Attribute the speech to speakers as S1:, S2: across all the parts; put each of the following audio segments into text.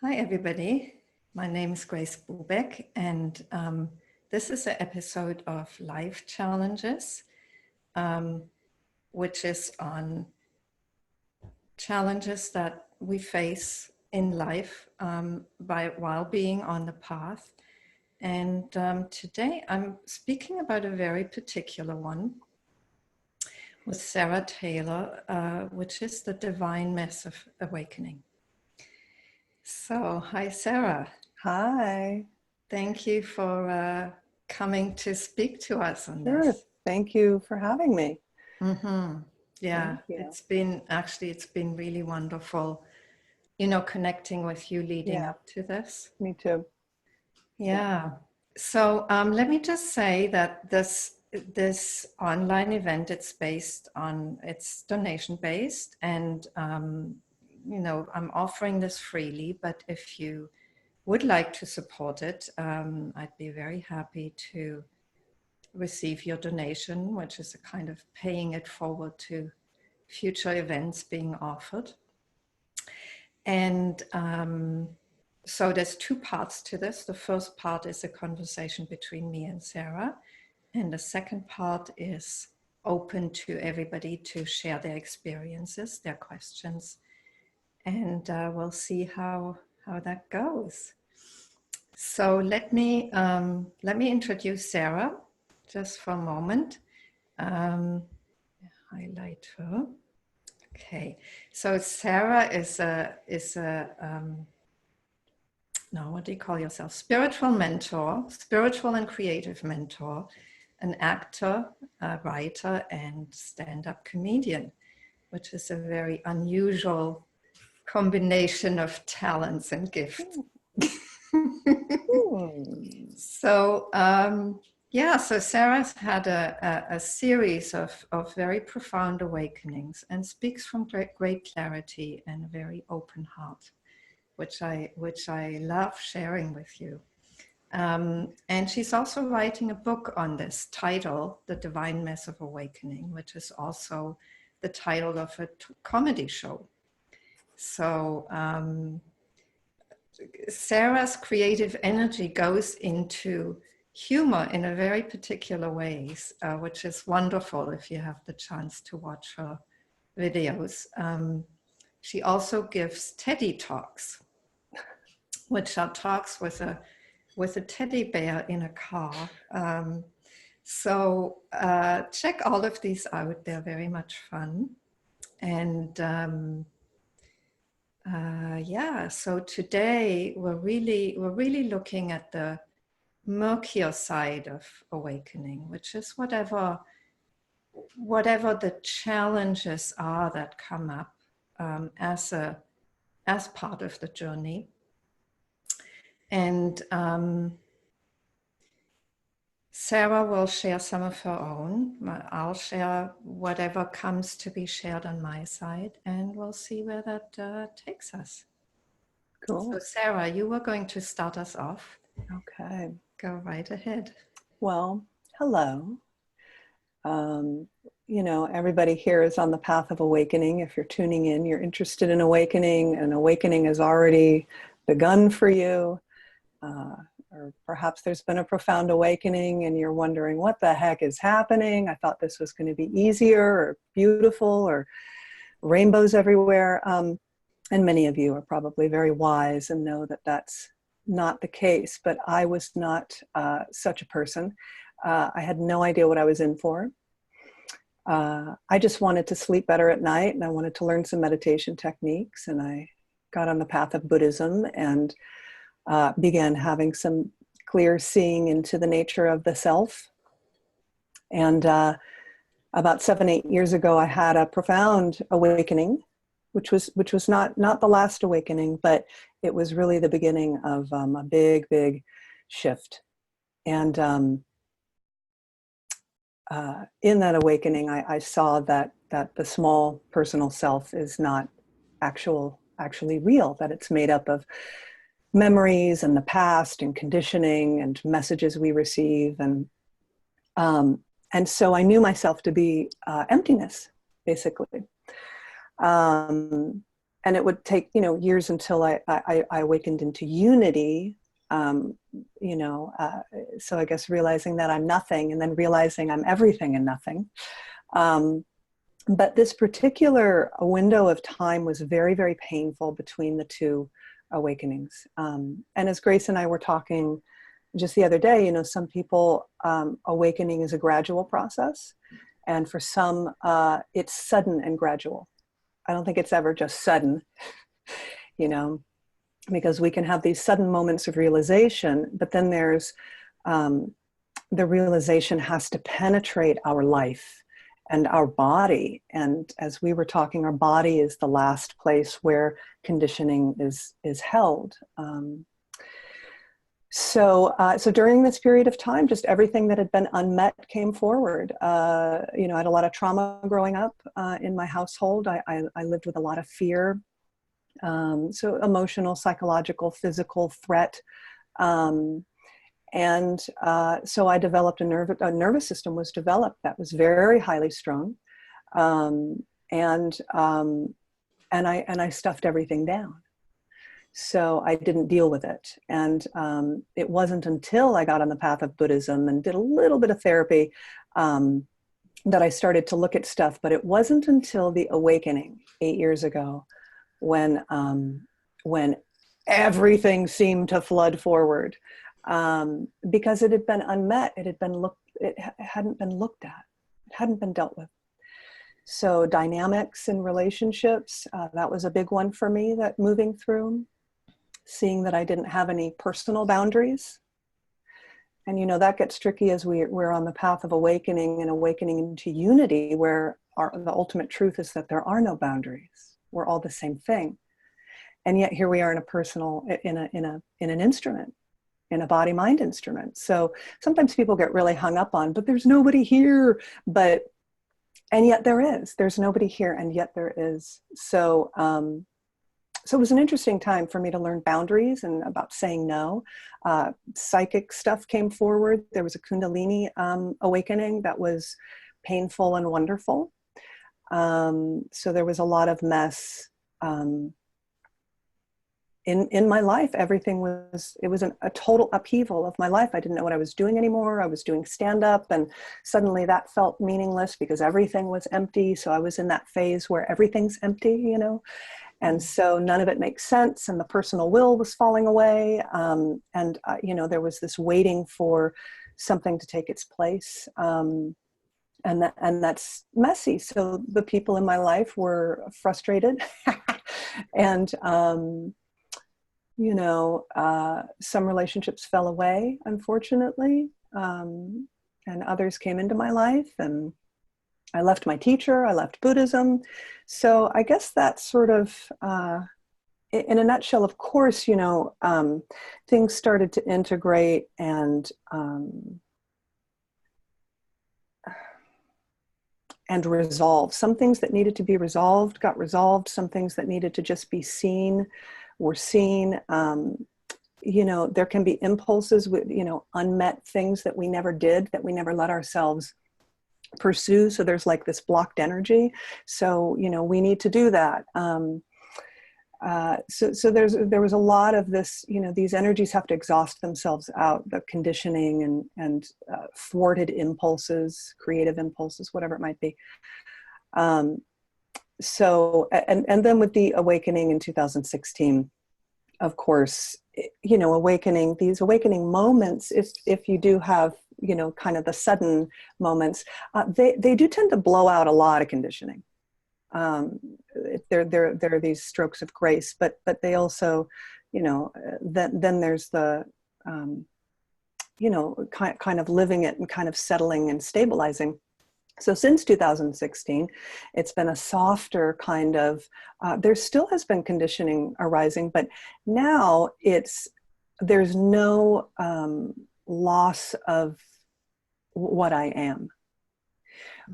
S1: Hi, everybody. My name is Grace Bubeck, and this is an episode of Life Challenges, which is on challenges that we face in life while being on the path. And today I'm speaking about a very particular one with Sarah Taylor, which is the divine mess of awakening. So, hi, Sarah.
S2: Hi.
S1: Thank you for coming to speak to us on
S2: Sure.
S1: this.
S2: Thank you for having me.
S1: Mm-hmm. Yeah,
S2: Thank you.
S1: it's been really wonderful, connecting with you leading
S2: Yeah,
S1: up to this.
S2: me too.
S1: Yeah. So let me just say that this online event, it's donation based, and I'm offering this freely. But if you would like to support it, I'd be very happy to receive your donation, which is a kind of paying it forward to future events being offered. And so there's two parts to this. The first part is a conversation between me and Sarah. And the second part is open to everybody to share their experiences, their questions. And we'll see how that goes. So let me introduce Sarah just for a moment. Highlight her. Okay, so Sarah is a now what do you call yourself? Spiritual mentor, spiritual and creative mentor, an actor, a writer, and stand-up comedian, which is a very unusual combination of talents and gifts. So so Sarah's had a series of very profound awakenings and speaks from great clarity and a very open heart, which I love sharing with you. And she's also writing a book on this title, The Divine Mess of Awakening, which is also the title of a comedy show. So Sarah's creative energy goes into humor in a very particular ways, which is wonderful if you have the chance to watch her videos. She also gives Teddy Talks, which are talks with a teddy bear in a car. So check all of these out. They're very much fun. And so today we're really looking at the murkier side of awakening, which is whatever the challenges are that come up as part of the journey. And Sarah will share some of her own. I'll share whatever comes to be shared on my side, and we'll see where that takes us.
S2: Cool.
S1: So Sarah, you were going to start us off.
S2: Okay.
S1: Go right ahead.
S2: Well, hello. Everybody here is on the path of awakening. If you're tuning in, you're interested in awakening, and awakening has already begun for you. Or perhaps there's been a profound awakening and you're wondering, what the heck is happening? I thought this was going to be easier or beautiful or rainbows everywhere. And many of you are probably very wise and know that that's not the case. But I was not such a person. I had no idea what I was in for. I just wanted to sleep better at night, and I wanted to learn some meditation techniques. And I got on the path of Buddhism and began having some clear seeing into the nature of the self. And about 7-8 years ago, I had a profound awakening, which was not the last awakening, but it was really the beginning of a big shift. And in that awakening, I saw that the small personal self is not actually real, that it's made up of memories and the past and conditioning and messages we receive. And so I knew myself to be emptiness, basically. and it would take, years until I awakened into unity. So I guess realizing that I'm nothing, and then realizing I'm everything and nothing. But this particular window of time was very, very painful between the two awakenings. And as Grace and I were talking just the other day, some people, awakening is a gradual process. And for some, it's sudden and gradual. I don't think it's ever just sudden, because we can have these sudden moments of realization, but then there's the realization has to penetrate our life and our body. And as we were talking, our body is the last place where conditioning is held. So during this period of time, just everything that had been unmet came forward. I had a lot of trauma growing up in my household. I lived with a lot of fear. So emotional, psychological, physical threat. So I developed a nervous system was developed that was very highly strung. And I stuffed everything down. So I didn't deal with it. And it wasn't until I got on the path of Buddhism and did a little bit of therapy that I started to look at stuff. But it wasn't until the awakening 8 years ago when everything seemed to flood forward, because it had been unmet. It hadn't been looked at. It hadn't been dealt with. So dynamics in relationships, that was a big one for me, that moving through, seeing that I didn't have any personal boundaries. And, that gets tricky as we're on the path of awakening and awakening into unity, where the ultimate truth is that there are no boundaries. We're all the same thing. And yet here we are in an instrument, in a body-mind instrument. So sometimes people get really hung up on, but there's nobody here, and yet there's nobody here, and yet there is. So it was an interesting time for me to learn boundaries and about saying no. Psychic stuff came forward. There was a Kundalini awakening that was painful and wonderful. So there was a lot of mess in my life. Everything was a total upheaval of my life. I didn't know what I was doing anymore. I was doing stand-up, and suddenly that felt meaningless because everything was empty. So I was in that phase where everything's empty, and so none of it makes sense. And the personal will was falling away. There was this waiting for something to take its place. And that's messy. So the people in my life were frustrated and, some relationships fell away, unfortunately. And others came into my life, and I left my teacher, I left Buddhism. So I guess that's sort of, in a nutshell, of course, things started to integrate and resolve. Some things that needed to be resolved got resolved. Some things that needed to just be seen were seen. There can be impulses with, unmet things that we never did, that we never let ourselves pursue. So there's like this blocked energy. So, we need to do that. So there was a lot of this, these energies have to exhaust themselves out, the conditioning and thwarted impulses, creative impulses, whatever it might be. So then with the awakening in 2016, of course, these awakening moments, if you do have, kind of the sudden moments, they do tend to blow out a lot of conditioning. There are these strokes of grace, but they also, then there's the, kind of living it and kind of settling and stabilizing. So since 2016, it's been a softer kind of, there still has been conditioning arising, but now there's no loss of what I am.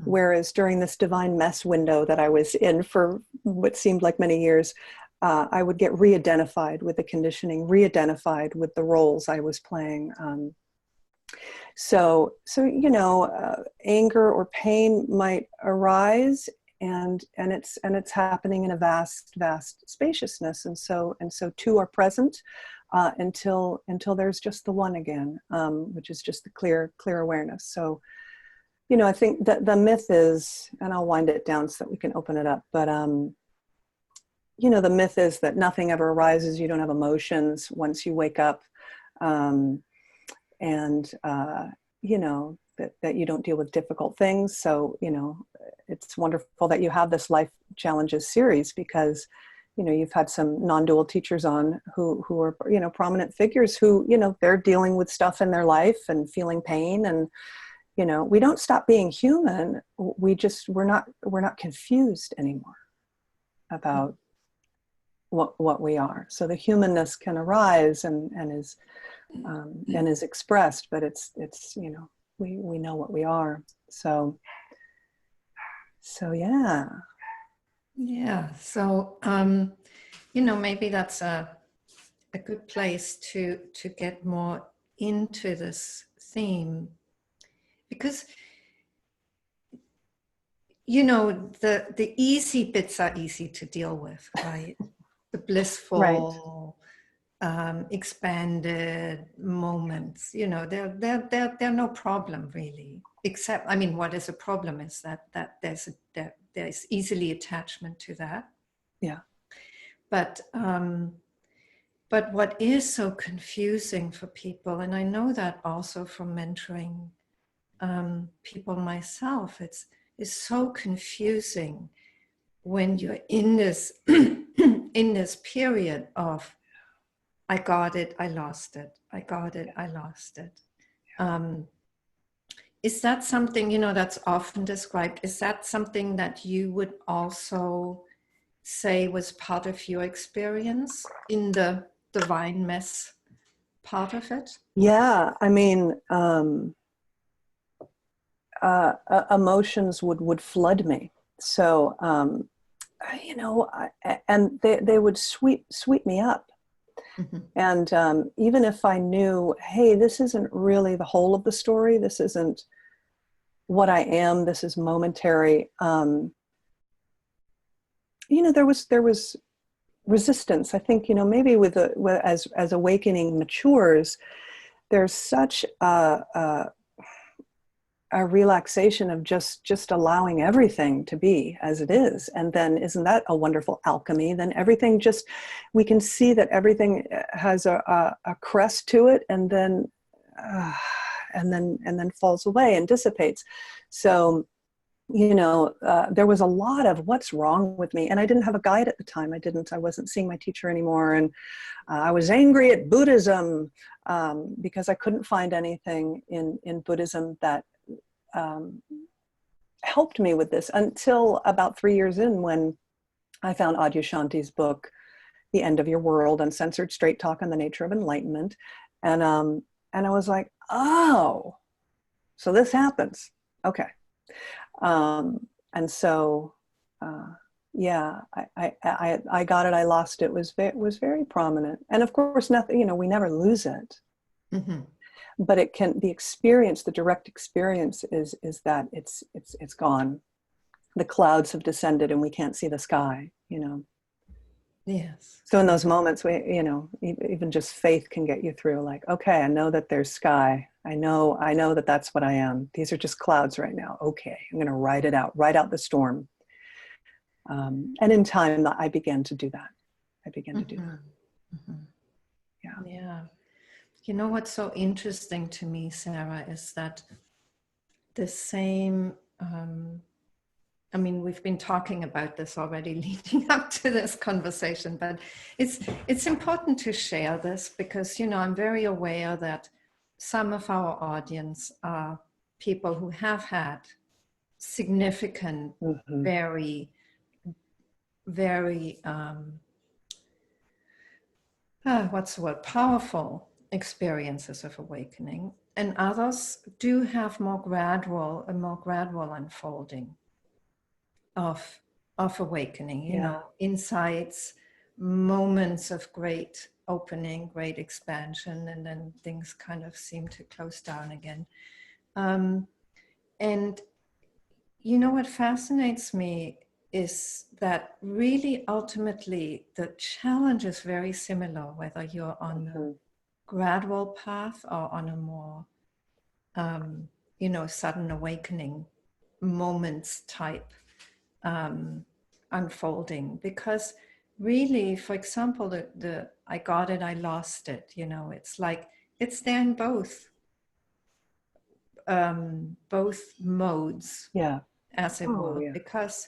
S2: Whereas during this divine mess window that I was in for what seemed like many years, I would get re-identified with the conditioning, re-identified with the roles I was playing. So anger or pain might arise, it's happening in a vast spaciousness, and so two are present until there's just the one again, which is just the clear awareness. So, you know, I think that the myth is, and I'll wind it down so that we can open it up, but you know, the myth is that nothing ever arises, you don't have emotions once you wake up, and you know, that you don't deal with difficult things. So, you know, it's wonderful that you have this Life Challenges series, because, you know, you've had some non-dual teachers on who are, you know, prominent figures who, you know, they're dealing with stuff in their life and feeling pain. And, you know, we don't stop being human. We're not confused anymore about what we are. So the humanness can arise and is expressed, but it's, you know, we know what we are. So yeah.
S1: Yeah. So, you know, maybe that's a good place to get more into this theme, because, you know, the easy bits are easy to deal with, right? The
S2: Right.
S1: blissful, expanded moments, you know, they're no problem really. Except, I mean, what is a problem is that there's easily attachment to that.
S2: Yeah.
S1: But what is so confusing for people, and I know that also from mentoring people myself, it's so confusing when you're in this in this period of I got it, I lost it, I got it, I lost it. Is that something, you know, that's often described? Is that something that you would also say was part of your experience in the divine mess part of it?
S2: Yeah. I mean, emotions would flood me. So, you know, and they would sweep me up.
S1: Mm-hmm.
S2: And even if I knew, hey, this isn't really the whole of the story, this isn't what I am, this is momentary. You know, there was resistance. I think, you know, maybe as awakening matures, there's such a relaxation of just allowing everything to be as it is. And then isn't that a wonderful alchemy? Then everything just, we can see that everything has a crest to it, and then falls away and dissipates. So, you know, there was a lot of what's wrong with me. And I didn't have a guide at the time. I wasn't seeing my teacher anymore. And I was angry at Buddhism because I couldn't find anything in Buddhism that helped me with this, until about 3 years in, when I found Adyashanti's book, The End of Your World, Uncensored Straight Talk on the Nature of Enlightenment. And I was like, oh, so this happens. Okay. And so, yeah, I got it. I lost it. Was very prominent. And of course, nothing, you know, we never lose it.
S1: Mm-hmm.
S2: But it can, the experience, the direct experience is that it's gone. The clouds have descended and we can't see the sky, you know.
S1: Yes.
S2: So in those moments, you know, even just faith can get you through. Like, okay, I know that there's sky. I know that that's what I am. These are just clouds right now. Okay, I'm going to ride out the storm. And in time, I began to do that.
S1: Mm-hmm.
S2: Yeah.
S1: Yeah. You know what's so interesting to me, Sarah, is that the same, I mean, we've been talking about this already leading up to this conversation, but it's important to share this because, you know, I'm very aware that some of our audience are people who have had significant,
S2: Mm-hmm.
S1: very, very, what's the word, powerful experiences of awakening, and others do have a more gradual unfolding of awakening, you know, insights, moments of great opening, great expansion, and then things kind of seem to close down again. And you know what fascinates me is that really ultimately the challenge is very similar, whether you're on the gradual path or on a more, sudden awakening moments type unfolding. Because really, for example, the I got it, I lost it, it's like it's there in both modes,
S2: Yeah.
S1: as it
S2: Oh,
S1: were,
S2: yeah.
S1: because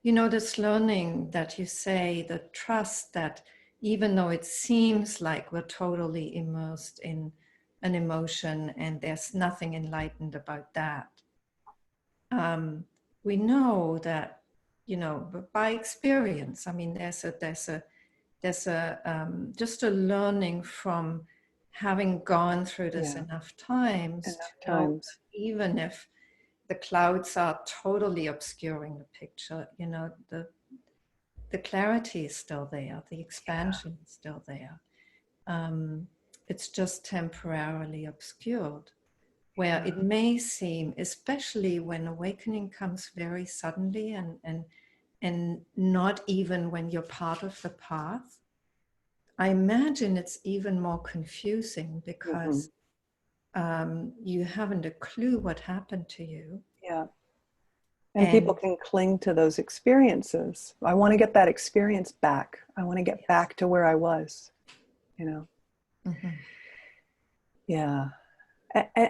S1: this learning that you say, the trust that even though it seems like we're totally immersed in an emotion and there's nothing enlightened about that, we know that, by experience, I mean, there's a just a learning from having gone through this enough times
S2: Enough
S1: to know
S2: times.
S1: that even if the clouds are totally obscuring the picture, the clarity is still there, the expansion is still there. It's just temporarily obscured, where it may seem, especially when awakening comes very suddenly and not even when you're part of the path. I imagine it's even more confusing because you haven't a clue what happened to you.
S2: Yeah. And people can cling to those experiences. I want to get that experience back. I want to get back to where I was,
S1: Mm-hmm.
S2: Yeah.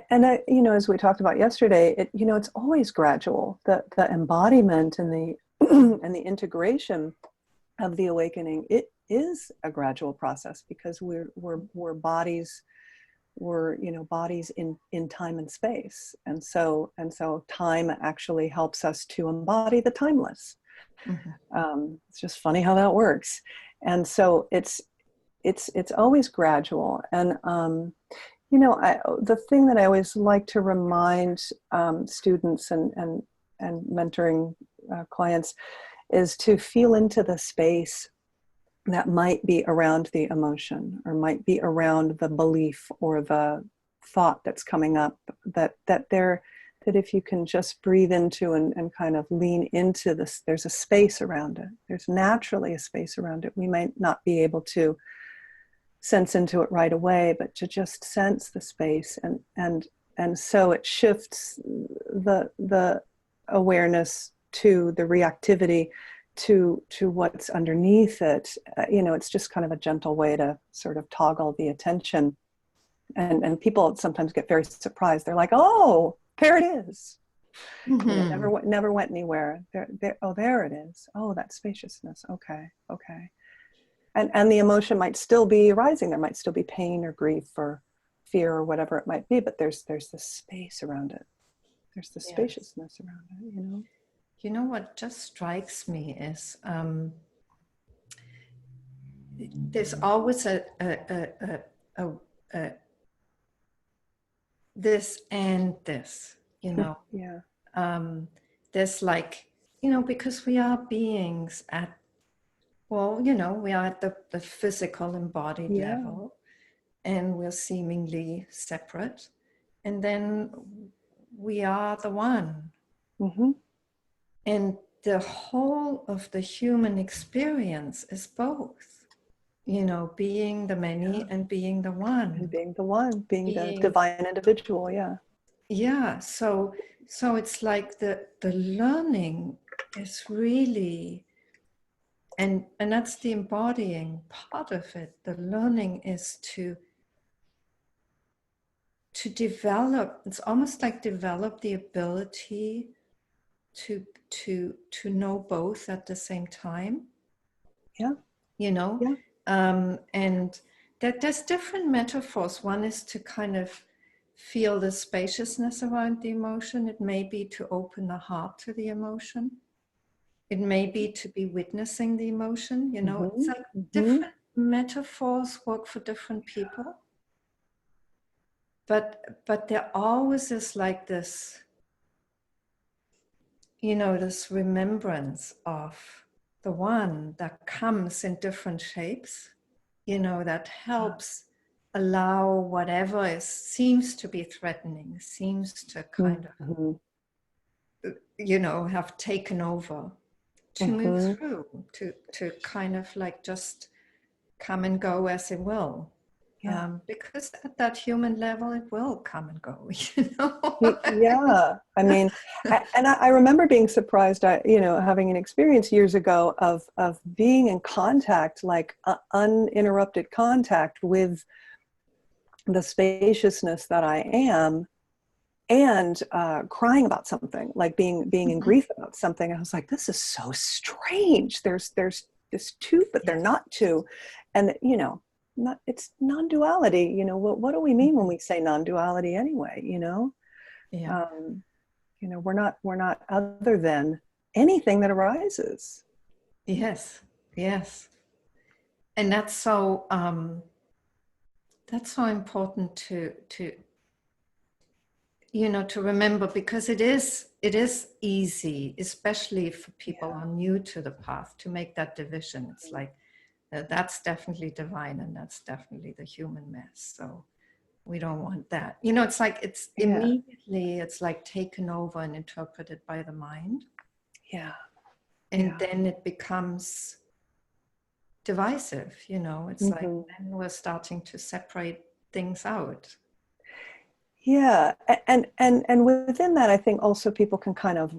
S2: And as we talked about yesterday, it's always gradual. The embodiment and the and the integration of the awakening, it is a gradual process because we're bodies. We're bodies in time and space, and so time actually helps us to embody the timeless. It's just funny how that works, and so it's always gradual. And the thing that I always like to remind students and mentoring clients is to feel into the space that might be around the emotion or might be around the belief or the thought that's coming up, that if you can just breathe into and kind of lean into this, there's a space around it. There's naturally a space around it. We might not be able to sense into it right away, but to just sense the space, and so it shifts the awareness to the reactivity to what's underneath it. It's just kind of a gentle way to sort of toggle the attention, and people sometimes get very surprised. They're like, oh, there it is. Never went anywhere. There it is. Oh, that spaciousness. Okay. And the emotion might still be arising. There might still be pain or grief or fear or whatever it might be, but there's this space around it. There's the spaciousness around it,
S1: What just strikes me is there's always a this and this,
S2: Yeah.
S1: There's like, because we are beings at, we are at the physical embodied level, and we're seemingly separate. And then we are the one.
S2: Mm-hmm.
S1: And the whole of the human experience is both, being the many and being the one.
S2: And being the one, being the divine individual,
S1: Yeah, so it's like the learning is really, and that's the embodying part of it. The learning is to develop, it's almost like develop the ability to know both at the same time. And that there's different metaphors. One is to kind of feel the spaciousness around the emotion. It may be to open the heart to the emotion. It may be to be witnessing the emotion. It's like different metaphors work for different people. But there always is like this, this remembrance of the one that comes in different shapes, that helps allow whatever seems to be threatening, seems to kind
S2: Mm-hmm.
S1: of, have taken over, to move
S2: Mm-hmm.
S1: through, to kind of like just come and go as it will.
S2: Yeah.
S1: Because at that human level, it will come and go,
S2: Yeah, I mean, I remember being surprised, having an experience years ago of being in contact, like uninterrupted contact with the spaciousness that I am, and crying about something, like being in grief about something. I was like, this is so strange. There's this two, but they're not two, and not, it's non-duality. What do we mean when we say non-duality anyway?
S1: Yeah.
S2: Um, we're not other than anything that arises.
S1: Yes. Yes. And that's so important to remember, because it is easy, especially for people who are new to the path, to make that division. It's like that's definitely divine and that's definitely the human mess. So we don't want that. It's like it's immediately it's like taken over and interpreted by the mind.
S2: Yeah.
S1: And then it becomes divisive. It's like then we're starting to separate things out.
S2: Yeah, and within that, I think also people can kind of,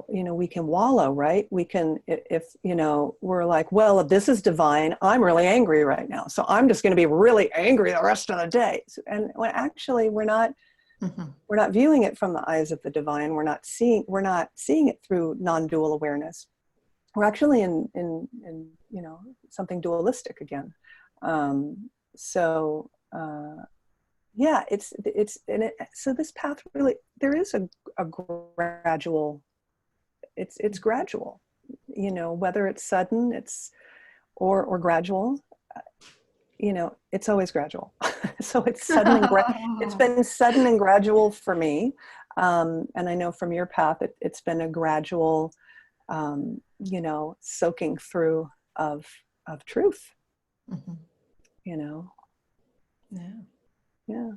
S2: we can wallow, right? We can, if we're like, well, this is divine. I'm really angry right now, so I'm just going to be really angry the rest of the day. And when actually we're not viewing it from the eyes of the divine. We're not seeing it through non-dual awareness. We're actually in something dualistic again. So. Yeah, so this path really, there is a gradual, it's gradual, whether it's sudden, or gradual, it's always gradual. So it's it's been sudden and gradual for me. And I know from your path, it's been a gradual, soaking through of truth,
S1: Yeah.
S2: Yeah.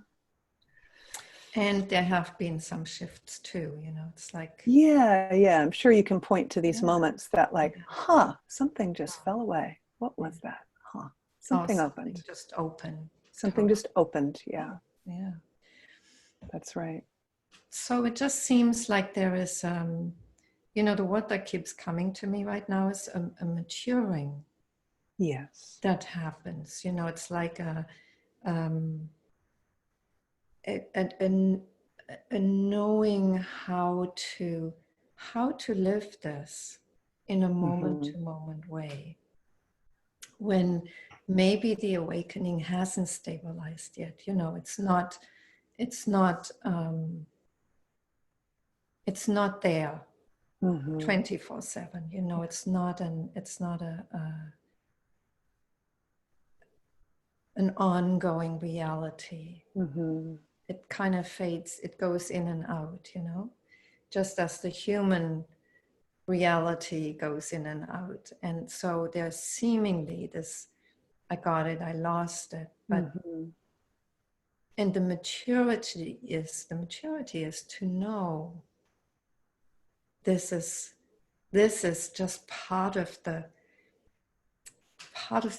S1: And there have been some shifts too, it's like.
S2: Yeah. I'm sure you can point to these moments that like, something just fell away. What was that? Something opened.
S1: Just opened.
S2: Something just opened. Yeah.
S1: Yeah.
S2: That's right.
S1: So it just seems like there is, the word that keeps coming to me right now is a maturing.
S2: Yes.
S1: That happens. It's like a knowing how to live this in a moment to moment way, when maybe the awakening hasn't stabilized yet. It's not there 24/7. It's not an ongoing reality. It kind of fades, it goes in and out, just as the human reality goes in and out. And so there's seemingly this, I got it, I lost it, but and the maturity is to know this is just part of the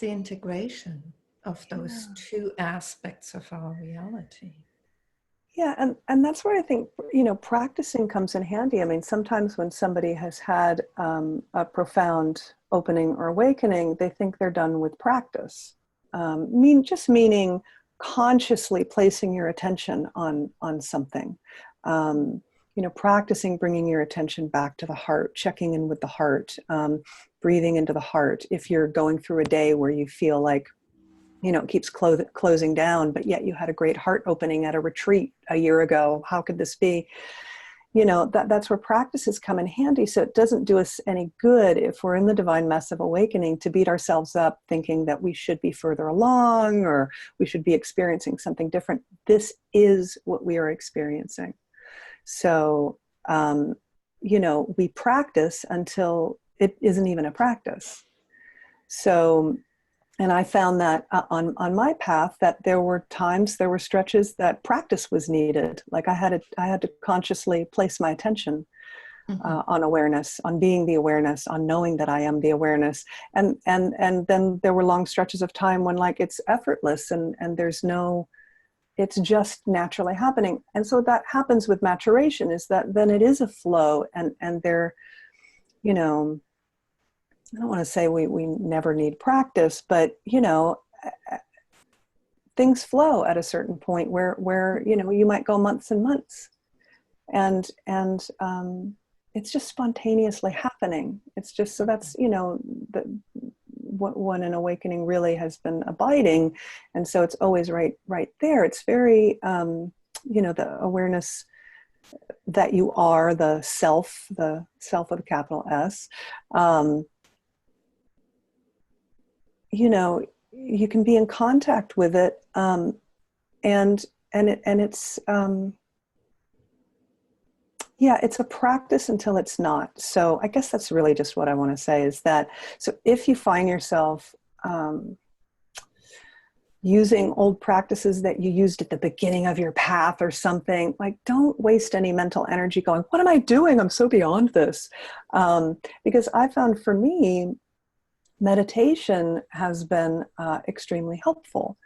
S1: integration of those two aspects of our reality.
S2: Yeah, and that's where I think practicing comes in handy. I mean, sometimes when somebody has had a profound opening or awakening, they think they're done with practice. Meaning consciously placing your attention on something. Practicing bringing your attention back to the heart, checking in with the heart, breathing into the heart. If you're going through a day where you feel like it keeps closing down, but yet you had a great heart opening at a retreat a year ago. How could this be? That's where practices come in handy. So it doesn't do us any good if we're in the divine mess of awakening to beat ourselves up thinking that we should be further along or we should be experiencing something different. This is what we are experiencing. So, we practice until it isn't even a practice. So, And I found that on my path that there were times, there were stretches that practice was needed. Like I had to consciously place my attention on awareness, on being the awareness, on knowing that I am the awareness. And then there were long stretches of time when like it's effortless and there's no, it's just naturally happening. And so that happens with maturation, is that then it is a flow, and there, you know, I don't want to say we never need practice, but you know, things flow at a certain point where you know, you might go months and months, and it's just spontaneously happening. It's just, so that's, you know, when an awakening really has been abiding, and so it's always right there. It's very you know, the awareness that you are the self with a capital S. You know, you can be in contact with it, and it's yeah, it's a practice until it's not. So I guess that's really just what I want to say, is that, so if you find yourself using old practices that you used at the beginning of your path or something, like, don't waste any mental energy going, what am I doing? I'm so beyond this. Because I found for me, meditation has been extremely helpful.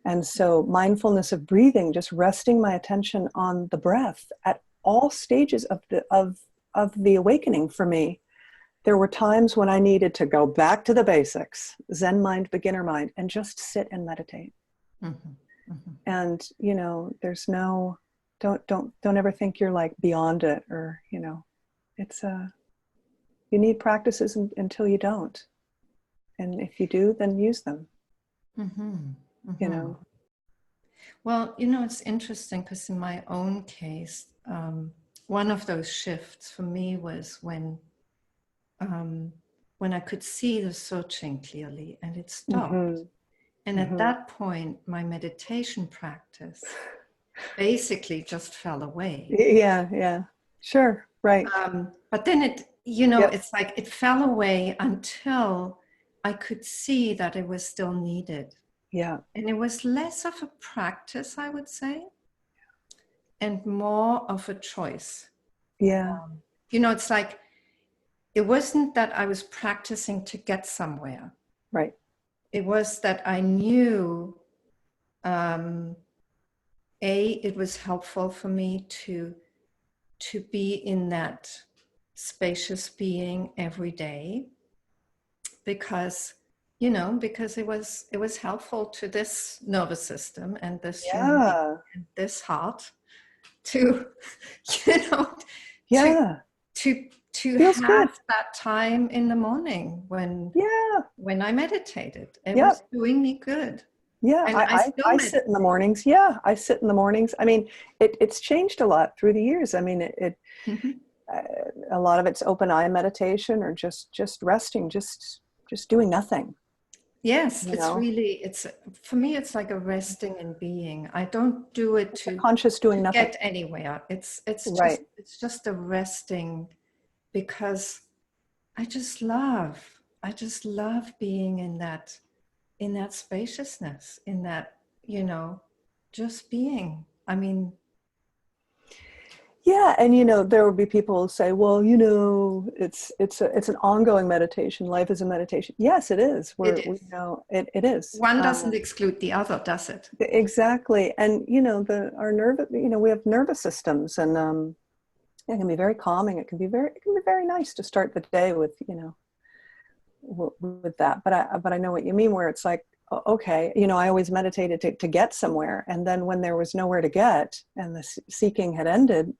S2: And so mindfulness of breathing, just resting my attention on the breath at all stages of the awakening for me. There were times when I needed to go back to the basics, Zen mind, beginner mind, and just sit and meditate. And, you know, there's no, don't ever think you're like beyond it, or, you know, it's you need practices until you don't. And if you do, then use them. You know.
S1: Well, you know, it's interesting because in my own case, one of those shifts for me was when I could see the searching clearly and it stopped. And at that point, my meditation practice basically just fell away.
S2: Yeah, sure, right.
S1: But then it, you know, it's like it fell away until I could see that it was still needed.
S2: Yeah.
S1: And it was less of a practice, I would say, and more of a choice.
S2: Yeah.
S1: You know, it's like, it wasn't that I was practicing to get somewhere.
S2: Right.
S1: It was that I knew, it was helpful for me to be in that spacious being every day, because, you know, because it was helpful to this nervous system and this human being and this heart to, you know, to
S2: feels
S1: have
S2: good.
S1: that time in the morning when I meditated. It was doing me good.
S2: Yeah,
S1: and
S2: I sit in the mornings. Yeah, I sit in the mornings. I mean, it's changed a lot through the years. I mean, a lot of it's open eye meditation, or just resting, just doing nothing.
S1: Yes, it's really, for me, it's like a resting and being. I don't do it to
S2: conscious doing nothing,
S1: get anywhere. It's
S2: right.
S1: just a resting, because I just love being in that spaciousness, in that, you know, just being. I mean,
S2: yeah, and you know, there will be people who say, well, you know, it's an ongoing meditation. Life is a meditation. Yes, it is. We know it is.
S1: One doesn't exclude the other, does it?
S2: Exactly. And you know, our nervous, you know, we have nervous systems, and it can be very calming. It can be very nice to start the day with, you know, with that. But I know what you mean, where it's like, okay, you know, I always meditated to get somewhere, and then when there was nowhere to get and the seeking had ended,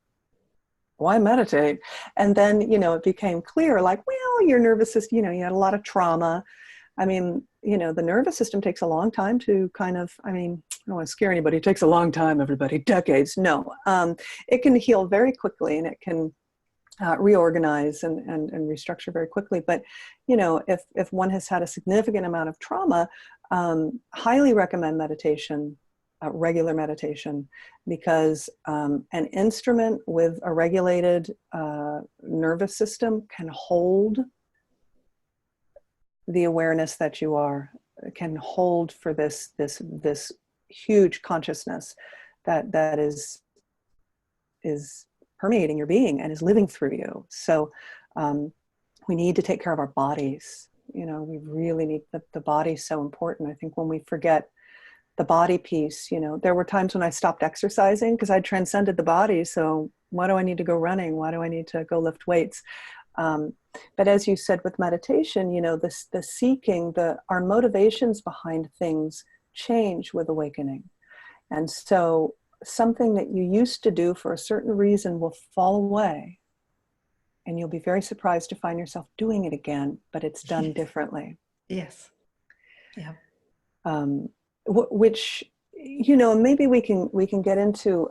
S2: why meditate? And then, you know, it became clear, like, well, your nervous system, you know, you had a lot of trauma. I mean, you know, the nervous system takes a long time to kind of, I mean, I don't want to scare anybody. It takes a long time, everybody, decades. No, it can heal very quickly, and it can reorganize and restructure very quickly. But, you know, if one has had a significant amount of trauma, highly recommend meditation, regular meditation, because an instrument with a regulated nervous system can hold the awareness that you are. can hold for this huge consciousness that is permeating your being and is living through you. So we need to take care of our bodies. You know, we really need the body, so important. I think when we forget the body piece, you know, there were times when I stopped exercising because I transcended the body. So why do I need to go running? Why do I need to go lift weights? But as you said with meditation, you know, the seeking, our motivations behind things change with awakening. And so something that you used to do for a certain reason will fall away. And you'll be very surprised to find yourself doing it again, but it's done differently.
S1: Yes. Yeah.
S2: Which, you know, maybe we can get into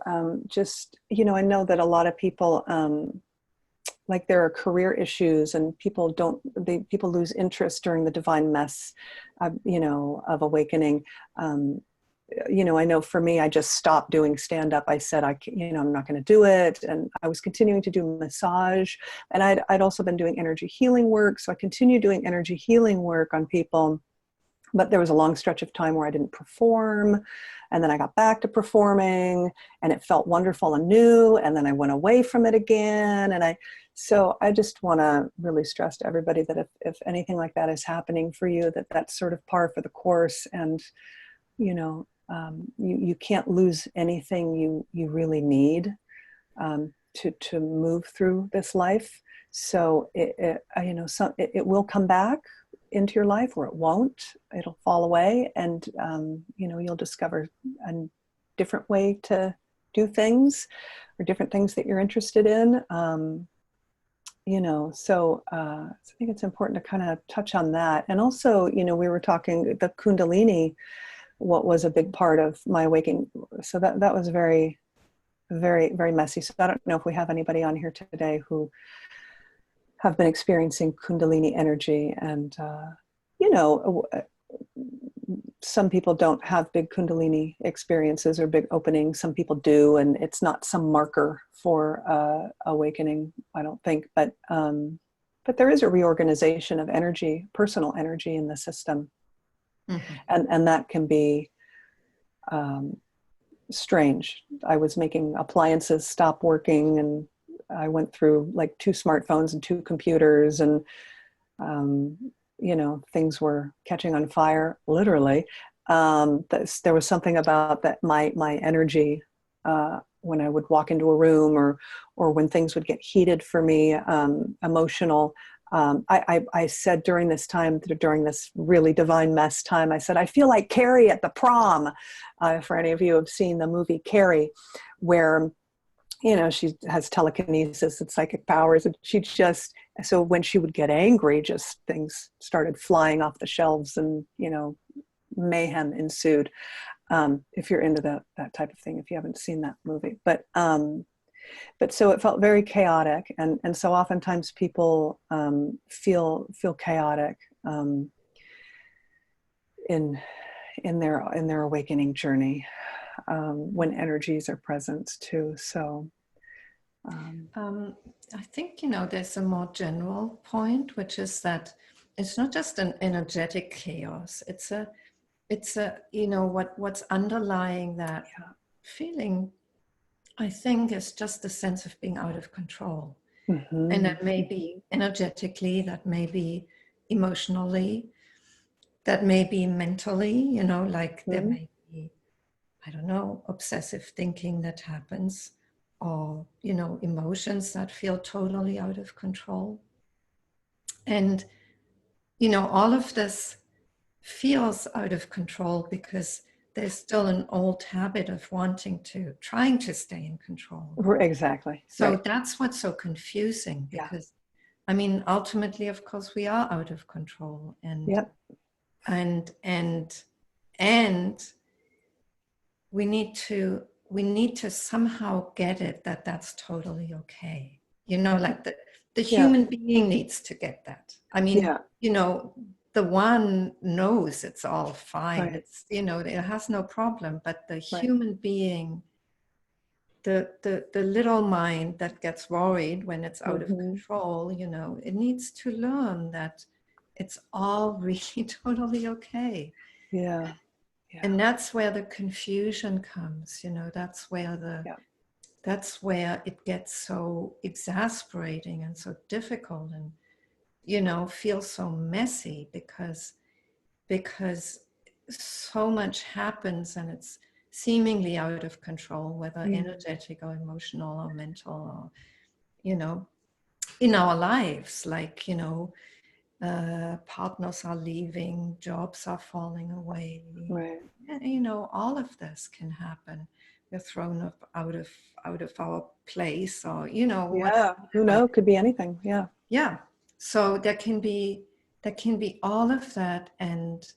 S2: just, you know, I know that a lot of people, like there are career issues and people lose interest during the divine mess, you know, of awakening. You know, I know for me, I just stopped doing stand-up. I said, you know, I'm not going to do it. And I was continuing to do massage, and I'd also been doing energy healing work. So I continued doing energy healing work on people, but there was a long stretch of time where I didn't perform. And then I got back to performing and it felt wonderful and new. And then I went away from it again. So I just want to really stress to everybody that if anything like that is happening for you, that's sort of par for the course. And, you know, you can't lose anything you really need to move through this life. So you know, it will come back into your life, or it won't. It'll fall away, and you know, you'll discover a different way to do things, or different things that you're interested in. You know, so I think it's important to kind of touch on that. And also, you know, we were talking the Kundalini, what was a big part of my awakening. So that was very, very, very messy. So I don't know if we have anybody on here today who have been experiencing Kundalini energy. And, you know, some people don't have big Kundalini experiences or big openings. Some people do, and it's not some marker for awakening, I don't think. But there is a reorganization of energy, personal energy in the system. Mm-hmm. And that can be strange. I was making appliances stop working, and I went through like 2 smartphones and 2 computers, and you know, things were catching on fire, literally. There was something about that my energy when I would walk into a room, or when things would get heated for me, emotional. I said during this time, during this really divine mess time, I said, I feel like Carrie at the prom. For any of you who have seen the movie Carrie, where, you know, she has telekinesis and psychic powers, and so when she would get angry, just things started flying off the shelves, and, you know, mayhem ensued. If you're into that type of thing, if you haven't seen that movie, but so it felt very chaotic, and so oftentimes people feel chaotic in their awakening journey when energies are present too. So
S1: I think, you know, there's a more general point, which is that it's not just an energetic chaos. It's a you know, what's underlying that feeling, I think, is just the sense of being out of control. Mm-hmm. And that may be energetically, that may be emotionally, that may be mentally, you know, like there may be, I don't know, obsessive thinking that happens, or, you know, emotions that feel totally out of control. And, you know, all of this feels out of control because there's still an old habit of trying to stay in control.
S2: Exactly.
S1: So
S2: right.
S1: That's what's so confusing, because I mean, ultimately, of course, we are out of control, and we need to somehow get it that that's totally okay. You know, like the human being needs to get that. I mean, you know, the one knows it's all fine. Right. It's, you know, it has no problem, but the human being, the little mind that gets worried when it's out of control, you know, it needs to learn that it's all really totally okay.
S2: Yeah. Yeah.
S1: And that's where the confusion comes, that's where
S2: Yeah.
S1: that's where it gets so exasperating and so difficult, and feels so messy, because so much happens and it's seemingly out of control, whether energetic or emotional or mental, or in our lives, like partners are leaving, jobs are falling away.
S2: Right.
S1: All of this can happen. We're thrown up out of our place, or what.
S2: Yeah. Who knows? Could be anything. Yeah.
S1: Yeah. So there can be all of that, and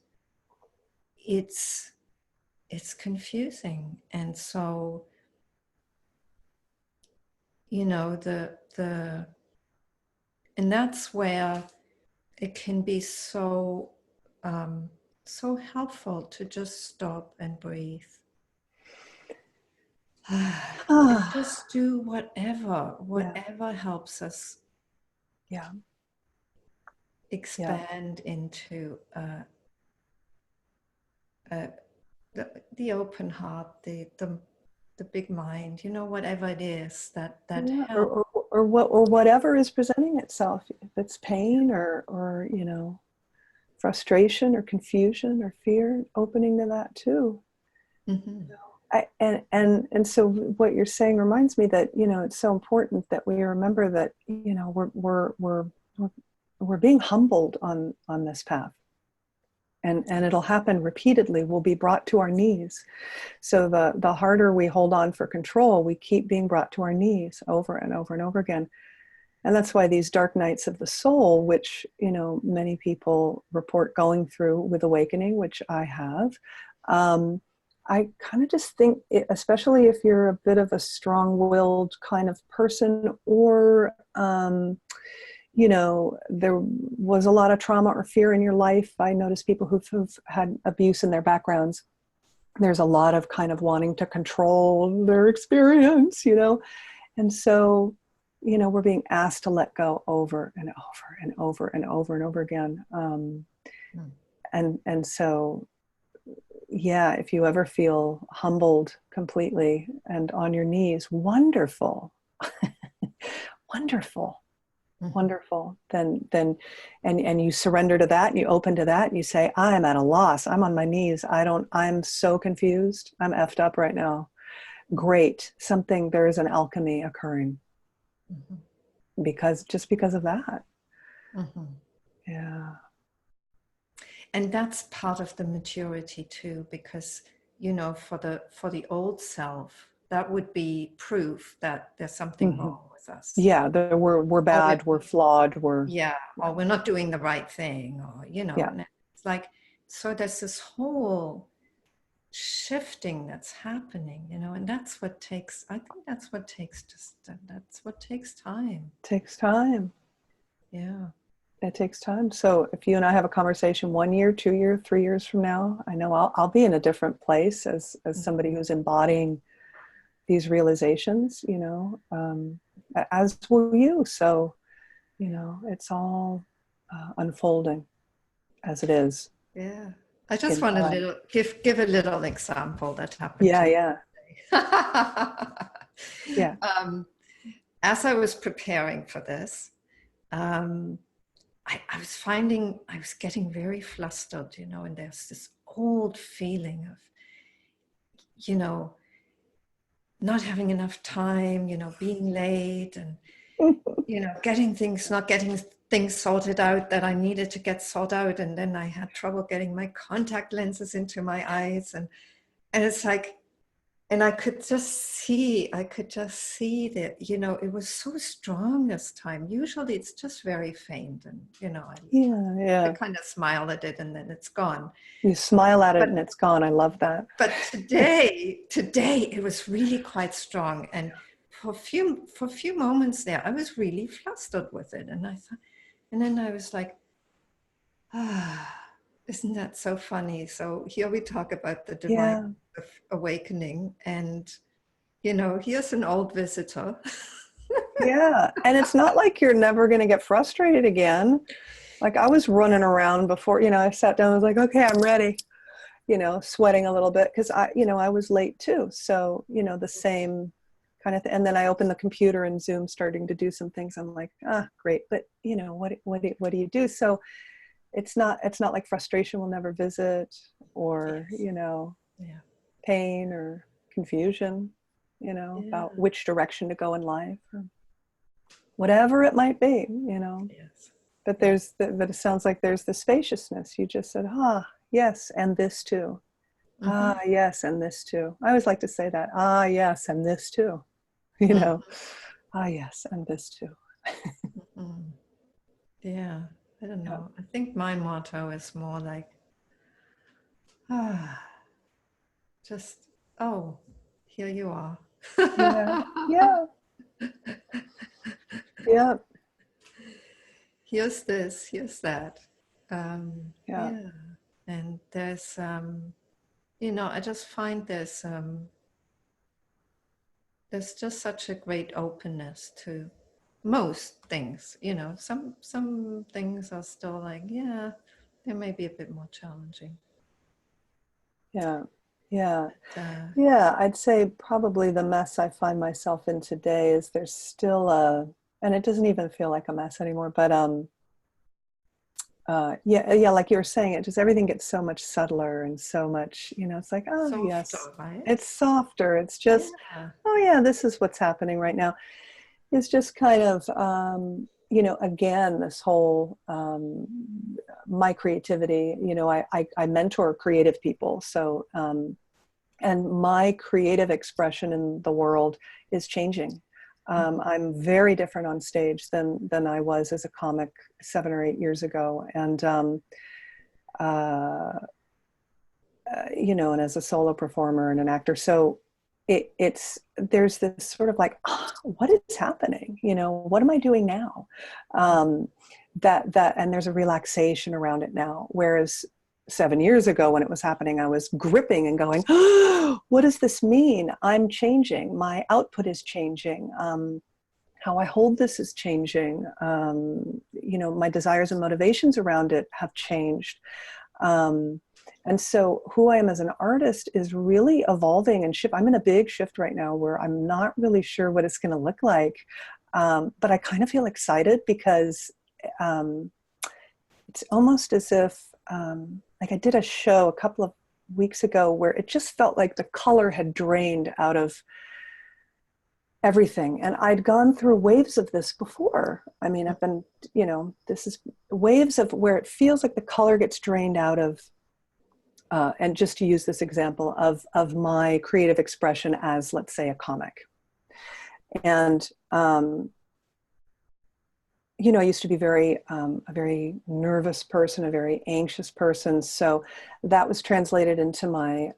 S1: it's confusing. And so the and that's where it can be so so helpful to just stop and breathe. And just do whatever helps us
S2: Yeah.
S1: expand into the open heart, the big mind, whatever it is that
S2: Yeah.
S1: helps.
S2: Or whatever is presenting itself. If it's pain or frustration or confusion or fear, opening to that too.
S1: Mm-hmm.
S2: And so what you're saying reminds me that it's so important that we remember that we're being humbled on this path, and it'll happen repeatedly. We'll be brought to our knees. So the harder we hold on for control, we keep being brought to our knees over and over and over again. And that's why these dark nights of the soul, which many people report going through with awakening, which I have, I kind of just think, especially if you're a bit of a strong-willed kind of person, or there was a lot of trauma or fear in your life. I notice people who've had abuse in their backgrounds. There's a lot of kind of wanting to control their experience, and so we're being asked to let go over and over and over and over and over again. And so, yeah, if you ever feel humbled completely and on your knees, wonderful, wonderful, wonderful. Then, and you surrender to that, and you open to that, and you say, I'm at a loss. I'm on my knees. I'm so confused. I'm effed up right now. Great. There is an alchemy occurring. Because of that. Yeah.
S1: And that's part of the maturity too, because for the old self, that would be proof that there's something wrong with us.
S2: Yeah, we're bad, we're flawed, or
S1: we're not doing the right thing, or it's like, so there's this whole shifting that's happening, and that's what takes, I think that's what takes time.
S2: Takes time.
S1: Yeah.
S2: It takes time. So if you and I have a conversation 1 year, 2 year, 3 years from now, I know I'll be in a different place as somebody who's embodying these realizations, as will you. So, it's all unfolding as it is.
S1: Yeah. I just want to give a little example that happened.
S2: Yeah. Yeah.
S1: As I was preparing for this, I was getting very flustered, and there's this old feeling of, not having enough time, being late, and, not getting things sorted out that I needed to get sorted out. And then I had trouble getting my contact lenses into my eyes. And it's like, and I could just see that, it was so strong this time. Usually it's just very faint, and, I kind of smile at it and then it's gone.
S2: You smile at it and it's gone. I love that.
S1: But today it was really quite strong. And for a few moments there, I was really flustered with it. And I thought, and then I was like, isn't that so funny? So here we talk about the divine awakening, and here's an old visitor.
S2: Yeah, and it's not like you're never going to get frustrated again. Like I was running around before, I sat down, I was like, okay, I'm ready, sweating a little bit because I was late too. So, the same kind of thing. And then I opened the computer and Zoom starting to do some things. I'm like, great. But what do you do? So it's not like frustration will never visit or,
S1: Yes. Yeah.
S2: pain or confusion, about which direction to go in life or whatever it might be,
S1: Yes.
S2: but
S1: Yeah.
S2: but it sounds like there's the spaciousness. You just said, yes, and this too.
S1: Mm-hmm.
S2: Yes, and this too. I always like to say that. Yes, and this too.
S1: Mm-hmm.
S2: Yes, and this too.
S1: Mm-hmm. Yeah. I don't
S2: Yeah.
S1: know. I think my motto is more like, just, oh, here you are.
S2: Yeah. Yeah. Yeah.
S1: Here's this, here's that.
S2: Yeah.
S1: Yeah. And there's, I just find there's just such a great openness to most things. Some things are still like, yeah, they may be a bit more challenging.
S2: Yeah. Yeah.
S1: But,
S2: Yeah. I'd say probably the mess I find myself in today is there's still and it doesn't even feel like a mess anymore, but yeah, like you were saying, it just everything gets so much subtler and so much, it's like, oh yes,
S1: softer, right?
S2: it's softer. It's just,
S1: Yeah.
S2: oh yeah, this is what's happening right now. It's just kind of, again, this whole my creativity. I mentor creative people, so and my creative expression in the world is changing. I'm very different on stage than I was as a comic 7 or 8 years ago, and uh, and as a solo performer and an actor. So it's there's this sort of like, what is happening? What am I doing now? That and there's a relaxation around it now. Whereas 7 years ago when it was happening, I was gripping and going, what does this mean? I'm changing. My output is changing. How I hold this is changing. My desires and motivations around it have changed. And so who I am as an artist is really evolving and shift. I'm in a big shift right now where I'm not really sure what it's going to look like. But I kind of feel excited because it's almost as if, like I did a show a couple of weeks ago where it just felt like the color had drained out of everything. And I'd gone through waves of this before. I mean, I've been, this is waves of where it feels like the color gets drained out of, and just to use this example of my creative expression as, let's say, a comic. And, I used to be a very nervous person, a very anxious person. So that was translated into my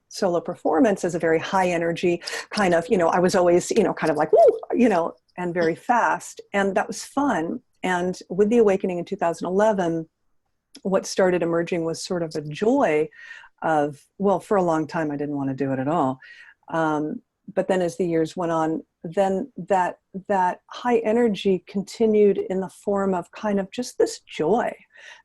S2: solo performance as a very high energy kind of, I was always, kind of like, woo, and very fast. And that was fun. And with the awakening in 2011, what started emerging was sort of a joy of, well, for a long time, I didn't want to do it at all. But then as the years went on, then that high energy continued in the form of kind of just this joy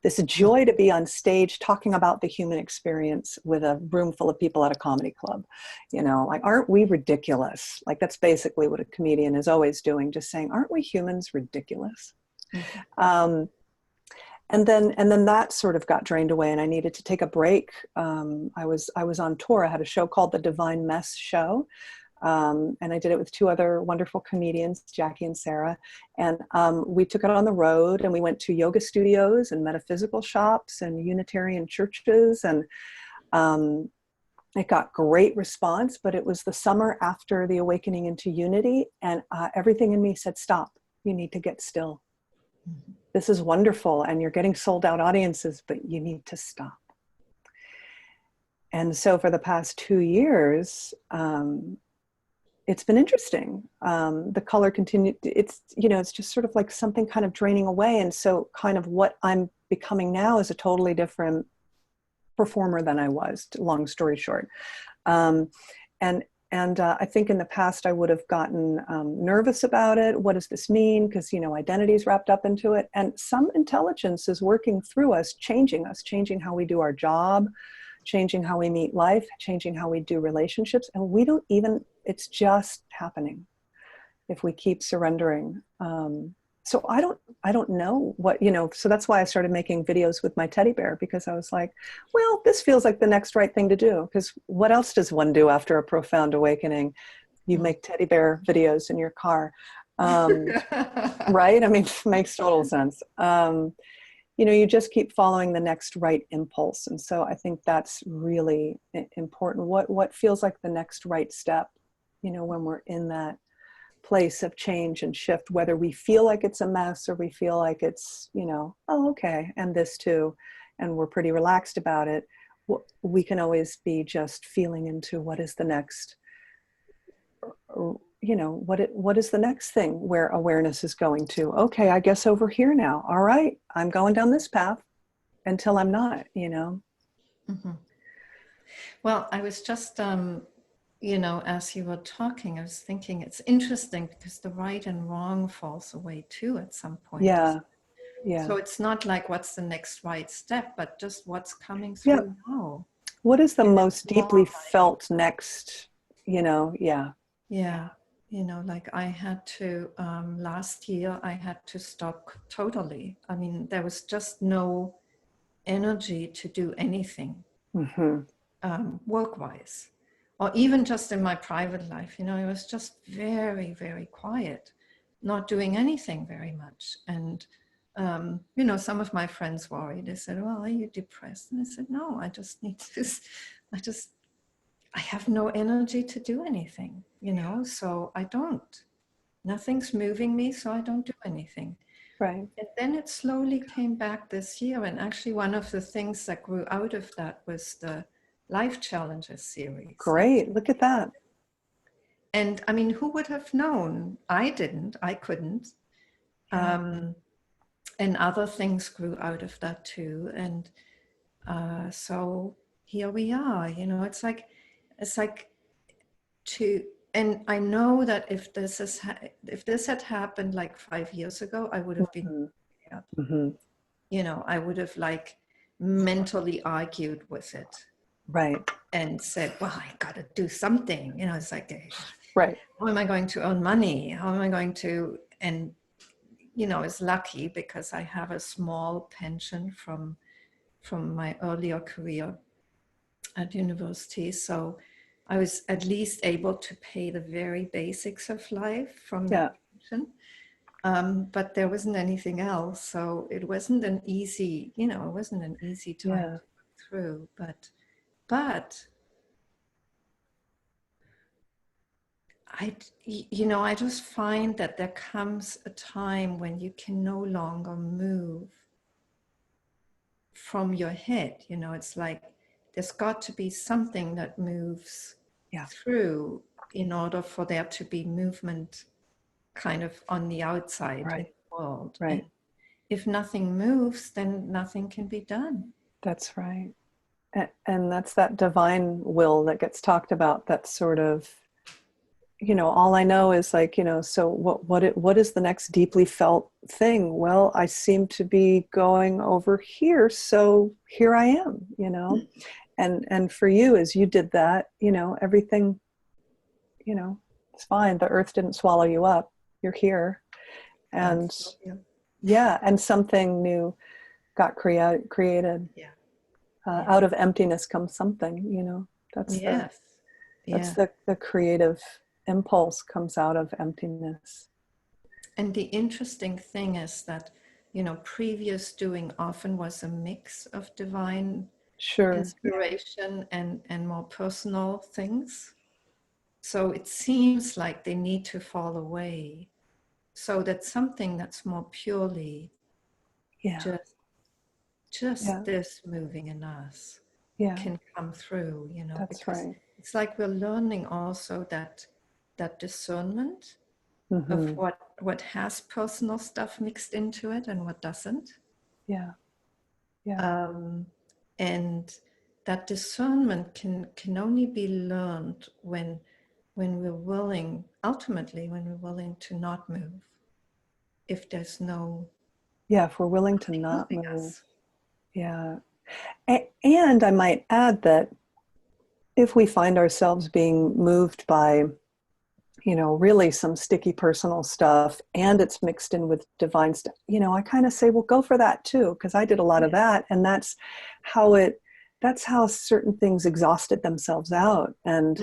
S2: to be on stage talking about the human experience with a room full of people at a comedy club. Like, aren't we ridiculous? Like, that's basically what a comedian is always doing, just saying, aren't we humans ridiculous? Mm-hmm. And then that sort of got drained away, and I needed to take a break. I was on tour. I had a show called The Divine Mess Show, and I did it with 2 other wonderful comedians, Jackie and Sarah. And we took it on the road, and we went to yoga studios and metaphysical shops and Unitarian churches, and it got great response. But it was the summer after the awakening into unity, and everything in me said, "Stop! You need to get still." Mm-hmm. This is wonderful, and you're getting sold out audiences, but you need to stop. And so for the past 2 years, it's been interesting. The color continued. It's just sort of like something kind of draining away. And so kind of what I'm becoming now is a totally different performer than I was, long story short. And And I think in the past I would have gotten nervous about it. What does this mean? Because, you know, identity is wrapped up into it. And some intelligence is working through us, changing how we do our job, changing how we meet life, changing how we do relationships. And we don't even, it's just happening if we keep surrendering. So I don't know what, you know, so that's why I started making videos with my teddy bear, because I was like, well, this feels like the next right thing to do. Because what else does one do after a profound awakening? You make teddy bear videos in your car. Right? I mean, it makes total sense. You know, you just keep following the next right impulse. And so I think that's really important. What feels like the next right step, you know, when we're in that place of change and shift, whether we feel like it's a mess or we feel like it's, you know, oh, okay, and this too, and we're pretty relaxed about it, we can always be just feeling into what is the next, you know, what is the next thing where awareness is going to, okay, I guess over here now, all right, I'm going down this path until I'm not, you know.
S1: Mm-hmm. Well, I was just you know, as you were talking, I was thinking it's interesting because the right and wrong falls away too at some point.
S2: Yeah. Yeah.
S1: So it's not like what's the next right step, but just what's coming
S2: Yeah.
S1: through now.
S2: What is the
S1: And
S2: most deeply felt next, you know? Yeah.
S1: yeah. You know, like I had to, last year, I had to stop totally. I mean, there was just no energy to do anything work-wise. Or even just in my private life, you know, it was just very, very quiet, not doing anything very much. And, you know, some of my friends worried. They said, well, are you depressed? And I said, no, I just need to, I have no energy to do anything, you know, so I don't. Nothing's moving me, so I don't do anything.
S2: Right.
S1: And then it slowly came back this year. And actually, one of the things that grew out of that was the Life Challenges series.
S2: Great. Look at that.
S1: And I mean, who would have known? I didn't, I couldn't. And other things grew out of that too. And so here we are, you know, it's like and I know that if this had happened like 5 years ago, I would have been, you know, I would have like mentally argued with it.
S2: Right.
S1: And said, well, I got to do something. You know, it's like,
S2: right.
S1: How am I going to earn money? How am I going to, and, you know, it's lucky because I have a small pension from my earlier career at university. So I was at least able to pay the very basics of life from that pension. But there wasn't anything else. So it wasn't an easy, you know, it wasn't an easy time to go through. But you know, I just find that there comes a time when you can no longer move from your head. You know, it's like there's got to be something that moves through in order for there to be movement kind of on the outside in the world.
S2: Right.
S1: And if nothing moves, then nothing can be done.
S2: That's right. And that's that divine will that gets talked about. That sort of, you know, all I know is like, you know, so what is the next deeply felt thing? Well, I seem to be going over here, so here I am, you know. And for you, as you did that, you know, everything, you know, it's fine. The earth didn't swallow you up. You're here. And and something new got created.
S1: Yeah.
S2: Out of emptiness comes something, you know. That's the creative impulse comes out of emptiness.
S1: And the interesting thing is that, you know, previous doing often was a mix of divine inspiration and more personal things. So it seems like they need to fall away so that something that's more purely just this moving in us can come through, you know.
S2: That's
S1: because
S2: right.
S1: it's like we're learning also that discernment of what has personal stuff mixed into it and what doesn't. And that discernment can only be learned when when we're willing, ultimately, when we're willing to not move, if there's no
S2: Yeah, if we're willing to not
S1: moving
S2: move.
S1: us.
S2: Yeah. And I might add that if we find ourselves being moved by, really some sticky personal stuff and it's mixed in with divine stuff, I kind of say, well, go for that too, because I did a lot of that. And that's how certain things exhausted themselves out. And,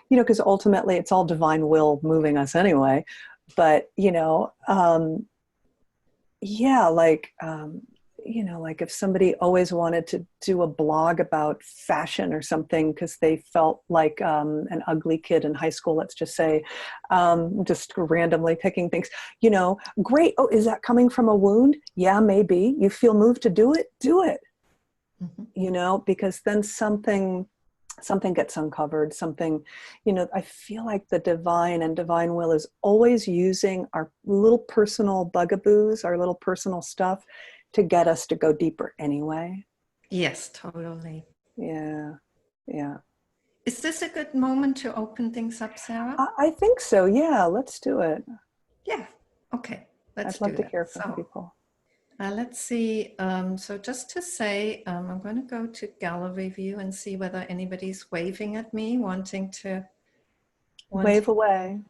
S2: because ultimately it's all divine will moving us anyway. But, yeah, like if somebody always wanted to do a blog about fashion or something because they felt like an ugly kid in high school, let's just say, just randomly picking things, great. Oh, is that coming from a wound? Yeah, maybe. You feel moved to do it? Do it. Because then something gets uncovered, I feel like the divine and divine will is always using our little personal bugaboos, our little personal stuff to get us to go deeper anyway.
S1: Yes, totally.
S2: Yeah.
S1: Is this a good moment to open things up, Sarah?
S2: I think so. Yeah, let's do it.
S1: Yeah. Okay.
S2: I'd love to hear from people.
S1: Let's see. So just to say, I'm going to go to gallery view and see whether anybody's waving at me, wanting
S2: Wave away.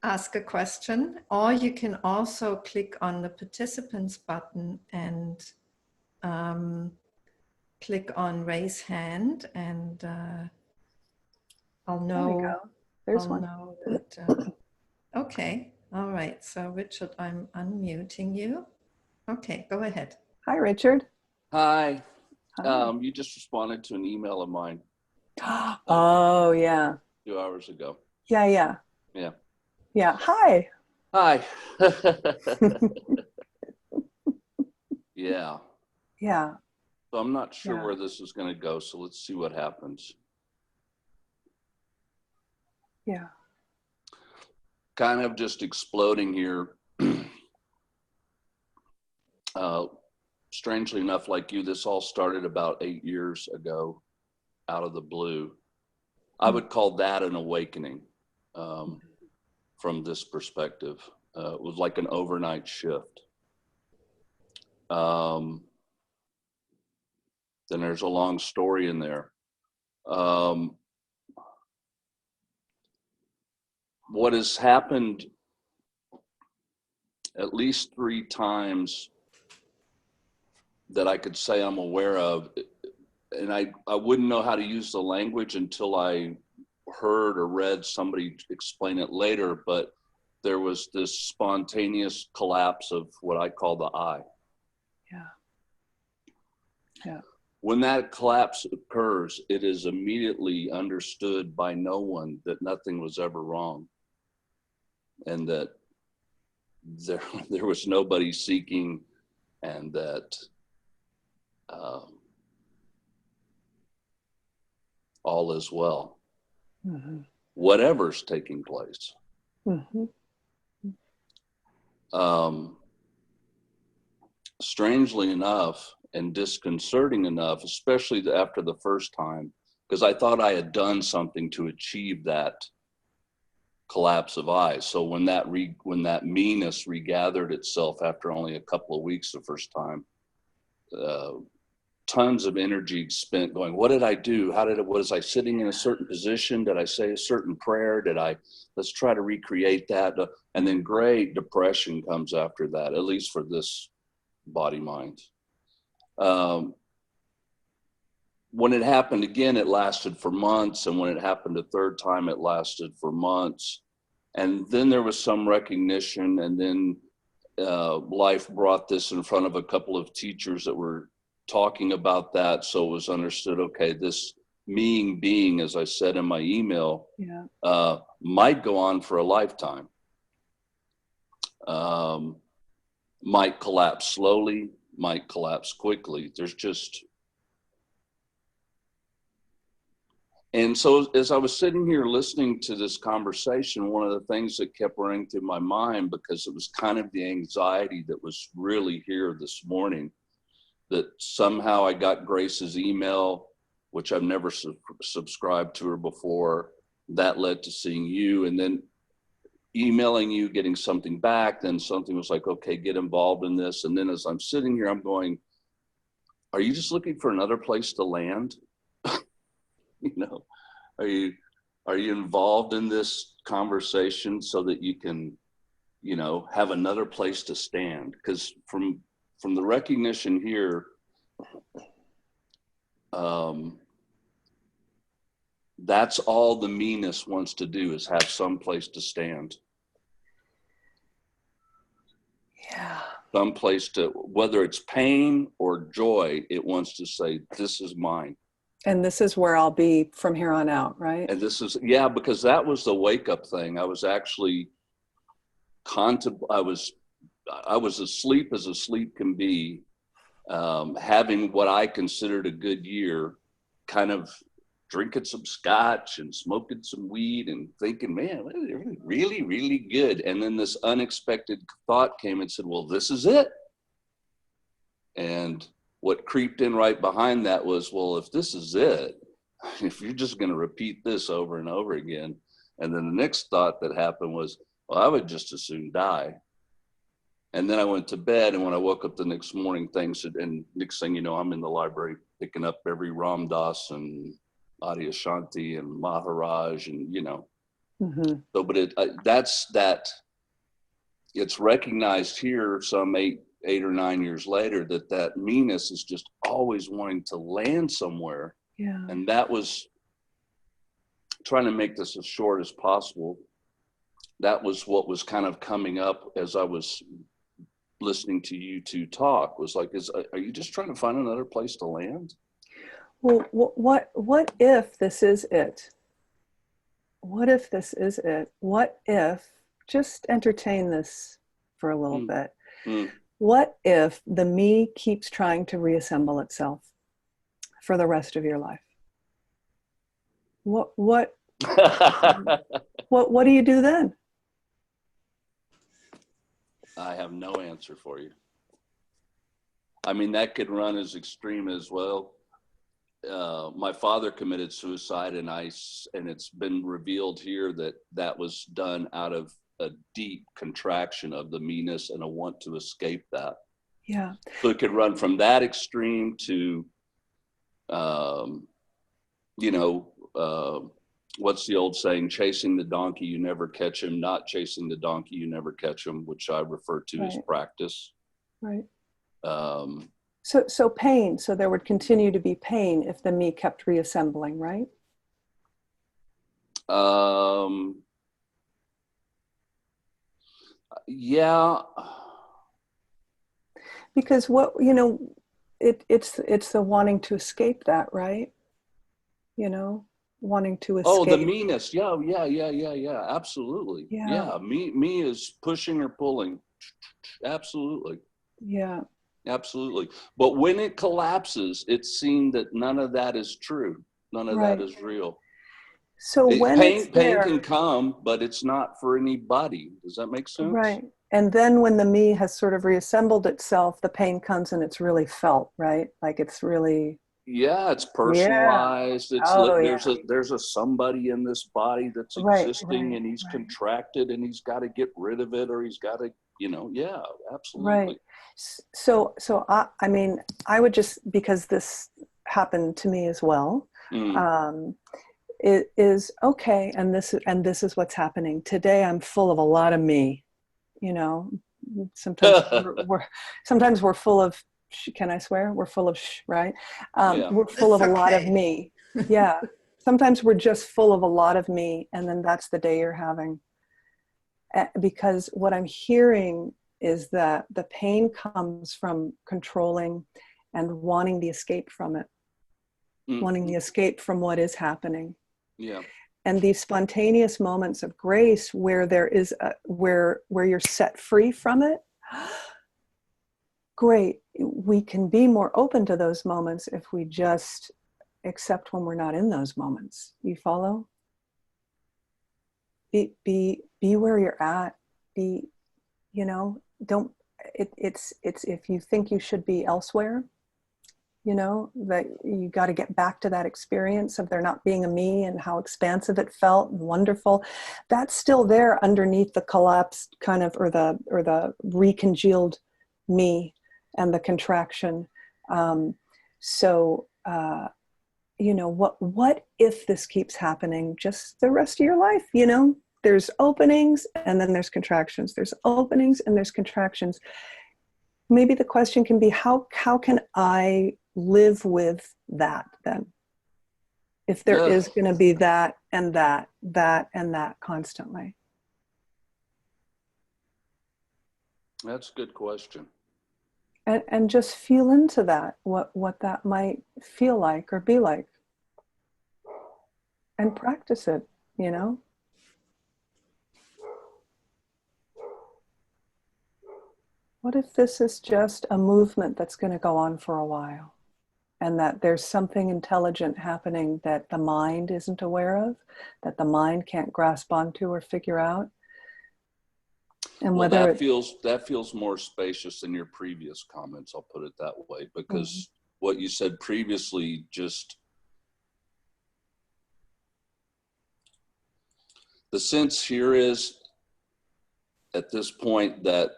S1: ask a question, or you can also click on the participants button and click on raise hand, and I'll know.
S2: There we go. There's one.
S1: Know that. Okay. All right. So Richard, I'm unmuting you. Okay, go ahead.
S2: Hi, Richard.
S3: Hi.
S2: Hi.
S3: You just responded to an email of mine.
S2: Oh, yeah.
S3: 2 hours ago.
S2: Yeah.
S3: Yeah.
S2: Hi.
S3: Hi. Yeah.
S2: Yeah.
S3: So I'm not sure where this is going to go. So let's see what happens.
S2: Yeah.
S3: Kind of just exploding here. Strangely enough, like you, this all started about 8 years ago out of the blue. I would call that an awakening from this perspective. It was like an overnight shift. Then there's a long story in there. What has happened at least 3 times that I could say I'm aware of, and I wouldn't know how to use the language until I heard or read somebody explain it later, but there was this spontaneous collapse of what I call the I.
S2: Yeah.
S3: When that collapse occurs, it is immediately understood by no one that nothing was ever wrong, and that there was nobody seeking, and that all is well. Mm-hmm. Whatever's taking place. Mm-hmm. Strangely enough and disconcerting enough, especially after the first time, because I thought I had done something to achieve that collapse of eyes. So when that meanness regathered itself after only a couple of weeks the first time, tons of energy spent going, what did I do? Was I sitting in a certain position? Did I say a certain prayer? Let's try to recreate that. And then great depression comes after that, at least for this body mind. When it happened again, it lasted for months. And when it happened a third time, it lasted for months. And then there was some recognition, and then life brought this in front of a couple of teachers that were talking about that. So it was understood, okay, this being, as I said in my email, might go on for a lifetime. Might collapse slowly, might collapse quickly. And so as I was sitting here listening to this conversation, one of the things that kept running through my mind, because it was kind of the anxiety that was really here this morning, that somehow I got Grace's email, which I've never subscribed to her before. that led to seeing you, and then emailing you, getting something back. Then something was like, okay, get involved in this. And then as I'm sitting here, I'm going, are you just looking for another place to land? You know, are you involved in this conversation so that you can, you know, have another place to stand? Because from the recognition here, that's all the meanness wants to do, is have some place to stand.
S2: Yeah.
S3: Some place to, whether it's pain or joy, it wants to say, this is mine.
S2: And this is where I'll be from here on out, right?
S3: And this is, yeah, because that was the wake up thing. I was actually I was asleep as asleep can be, having what I considered a good year, kind of drinking some scotch and smoking some weed and thinking, man, really, really good. And then this unexpected thought came and said, well, this is it. And what creeped in right behind that was, well, if this is it, if you're just going to repeat this over and over again. And then the next thought that happened was, well, I would just as soon die. And then I went to bed, and when I woke up the next morning, and next thing you know, I'm in the library picking up every Ram Dass and Adyashanti and Maharaj, and, you know.
S2: Mm-hmm.
S3: So, but it's recognized here some eight or 9 years later that meanness is just always wanting to land somewhere.
S2: Yeah.
S3: And that was, trying to make this as short as possible, that was what was kind of coming up as I was listening to you two talk, was like, are you just trying to find another place to land?
S2: Well, what if this is it? What if this is it? What if, just entertain this for a little bit. What if the me keeps trying to reassemble itself for the rest of your life? What do you do then?
S3: I have no answer for you. I mean, that could run as extreme as, well, my father committed suicide, and it's been revealed here that was done out of a deep contraction of the meanness and a want to escape that.
S2: Yeah.
S3: So it could run from that extreme to, what's the old saying? Chasing the donkey, you never catch him. Not chasing the donkey, you never catch him, which I refer to as practice.
S2: Right.
S3: Um,
S2: So pain. So there would continue to be pain if the me kept reassembling, right?
S3: Yeah.
S2: Because it's the wanting to escape that, right? Wanting to escape.
S3: Oh, the meanness. Yeah. Absolutely.
S2: Yeah.
S3: Me is pushing or pulling. Absolutely.
S2: Yeah.
S3: Absolutely. But when it collapses, it's seen that none of that is true. None of that is real.
S2: So when
S3: pain can come, but it's not for anybody. Does that make sense?
S2: Right. And then when the me has sort of reassembled itself, the pain comes and it's really felt, right? Like it's really.
S3: Yeah, it's personalized.
S2: Yeah.
S3: There's a somebody in this body that's existing, and he's contracted, and he's got to get rid of it, or he's got to, yeah, absolutely.
S2: Right. So I mean, I would just, because this happened to me as well, it is okay. And this is what's happening today. I'm full of a lot of me, sometimes we're full of, can I swear? We're full of right? We're full of a lot of me. Yeah. Sometimes we're just full of a lot of me. And then that's the day you're having. Because what I'm hearing is that the pain comes from controlling and wanting the escape from it, wanting the escape from what is happening.
S3: Yeah.
S2: And these spontaneous moments of grace where there is where you're set free from it. Great. We can be more open to those moments if we just accept when we're not in those moments. You follow? Be where you're at. Don't, it's if you think you should be elsewhere, you know, that you got to get back to that experience of there not being a me and how expansive it felt and wonderful. That's still there underneath the collapsed kind of, or the recongealed me and the contraction. You know, what if this keeps happening just the rest of your life? You know, there's openings and then there's contractions. There's openings and there's contractions. Maybe the question can be, how can I live with that then? If there is going to be that and that and that constantly.
S3: That's a good question.
S2: And just feel into that, what that might feel like or be like. And practice it, you know? What if this is just a movement that's going to go on for a while? And that there's something intelligent happening that the mind isn't aware of, that the mind can't grasp onto or figure out. And
S3: well,
S2: whether
S3: that feels more spacious than your previous comments, I'll put it that way, because what you said previously, just the sense here is at this point that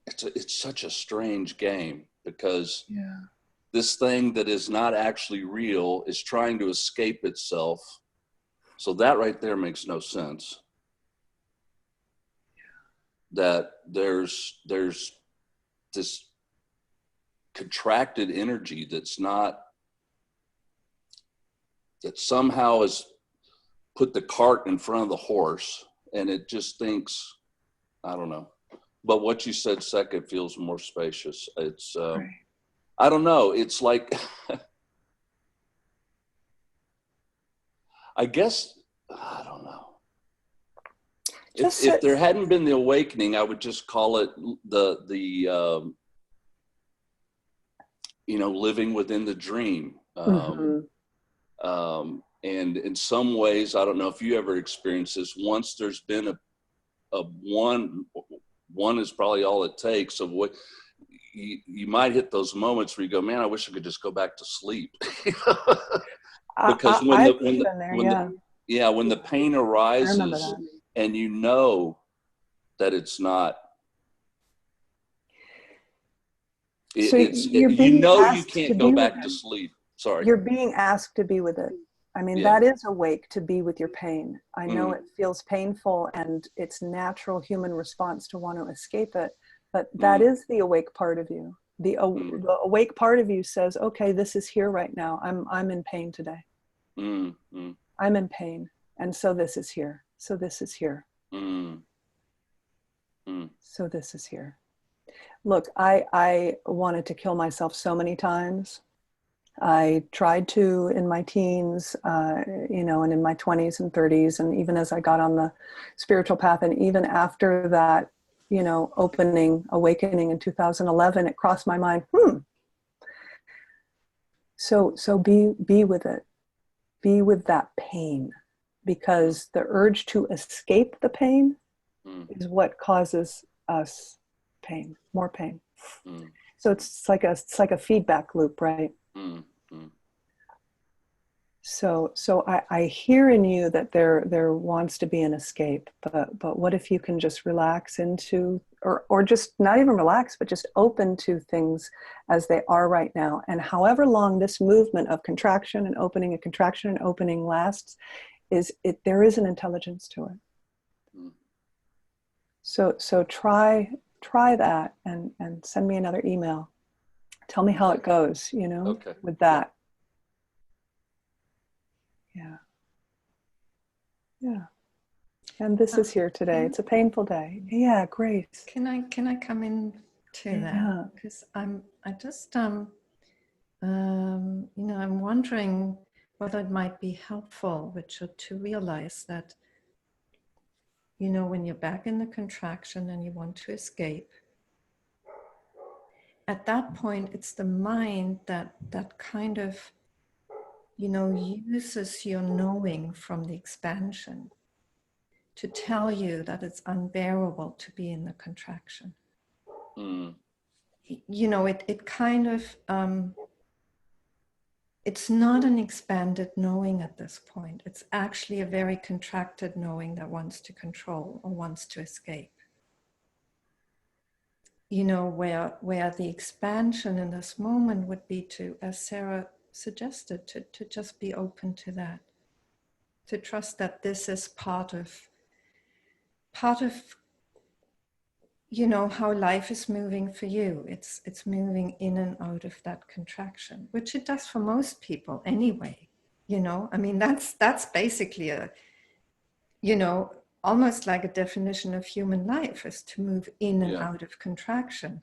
S3: it's such a strange game, because this thing that is not actually real is trying to escape itself. So that right there makes no sense. That there's this contracted energy that's not, that somehow has put the cart in front of the horse, and it just thinks, I don't know. But what you said second feels more spacious. It's
S2: right.
S3: I don't know. It's like, I guess, I don't know. If there hadn't been the awakening, I would just call it the you know, living within the dream. And in some ways, I don't know if you ever experienced this, once there's been a one is probably all it takes of what you might hit those moments where you go, man, I wish I could just go back to sleep. Because when the pain arises and you know that it's not, you can't go back to sleep. Sorry.
S2: You're being asked to be with it. I mean, that is awake, to be with your pain. I know it feels painful and it's natural human response to want to escape it, but that is the awake part of you. The awake part of you says, okay, this is here right now. I'm in pain today. I'm in pain. And so this is here. So this is here. So this is here. Look, I wanted to kill myself so many times. I tried to in my teens, you know, and in my 20s and 30s, and even as I got on the spiritual path, and even after that, you know, awakening in 2011, it crossed my mind, So be with it. Be with that pain, because the urge to escape the pain is what causes us pain, more pain. So it's like a feedback loop, right? So I hear in you that there wants to be an escape, but what if you can just relax into, or just not even relax, but just open to things as they are right now. And however long this movement of contraction and opening, a contraction and opening lasts, there is an intelligence to it. So try that and send me another email. Tell me how it goes, you know, with that. Yeah. And this is here today. It's a painful day. Yeah, Grace.
S1: Can I come in to that? Because I just you know, I'm wondering whether it might be helpful, Richard, to realize that, you know, when you're back in the contraction and you want to escape, at that point, it's the mind that kind of, you know, uses your knowing from the expansion to tell you that it's unbearable to be in the contraction. you know, it kind of, it's not an expanded knowing at this point. It's actually a very contracted knowing that wants to control or wants to escape. You know, where the expansion in this moment would be to, as Sarah suggested, to just be open to that, to trust that this is part of, you know, how life is moving for you. It's moving in and out of that contraction, which it does for most people anyway. You know, I mean, that's basically a, you know, almost like a definition of human life, is to move in and out of contraction.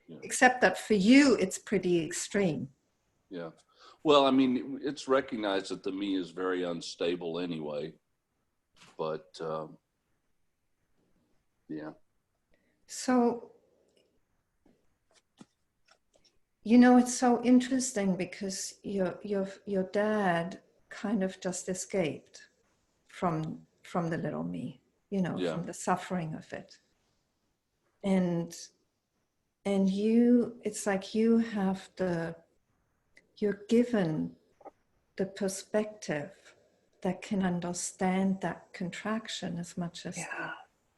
S1: Yeah. Except that for you, it's pretty extreme.
S3: Yeah. Well, I mean, it's recognized that the me is very unstable anyway, but yeah.
S1: So, you know, it's so interesting because your dad kind of just escaped from the little me, you know, from the suffering of it. And you, it's like you have you're given the perspective that can understand that contraction as much as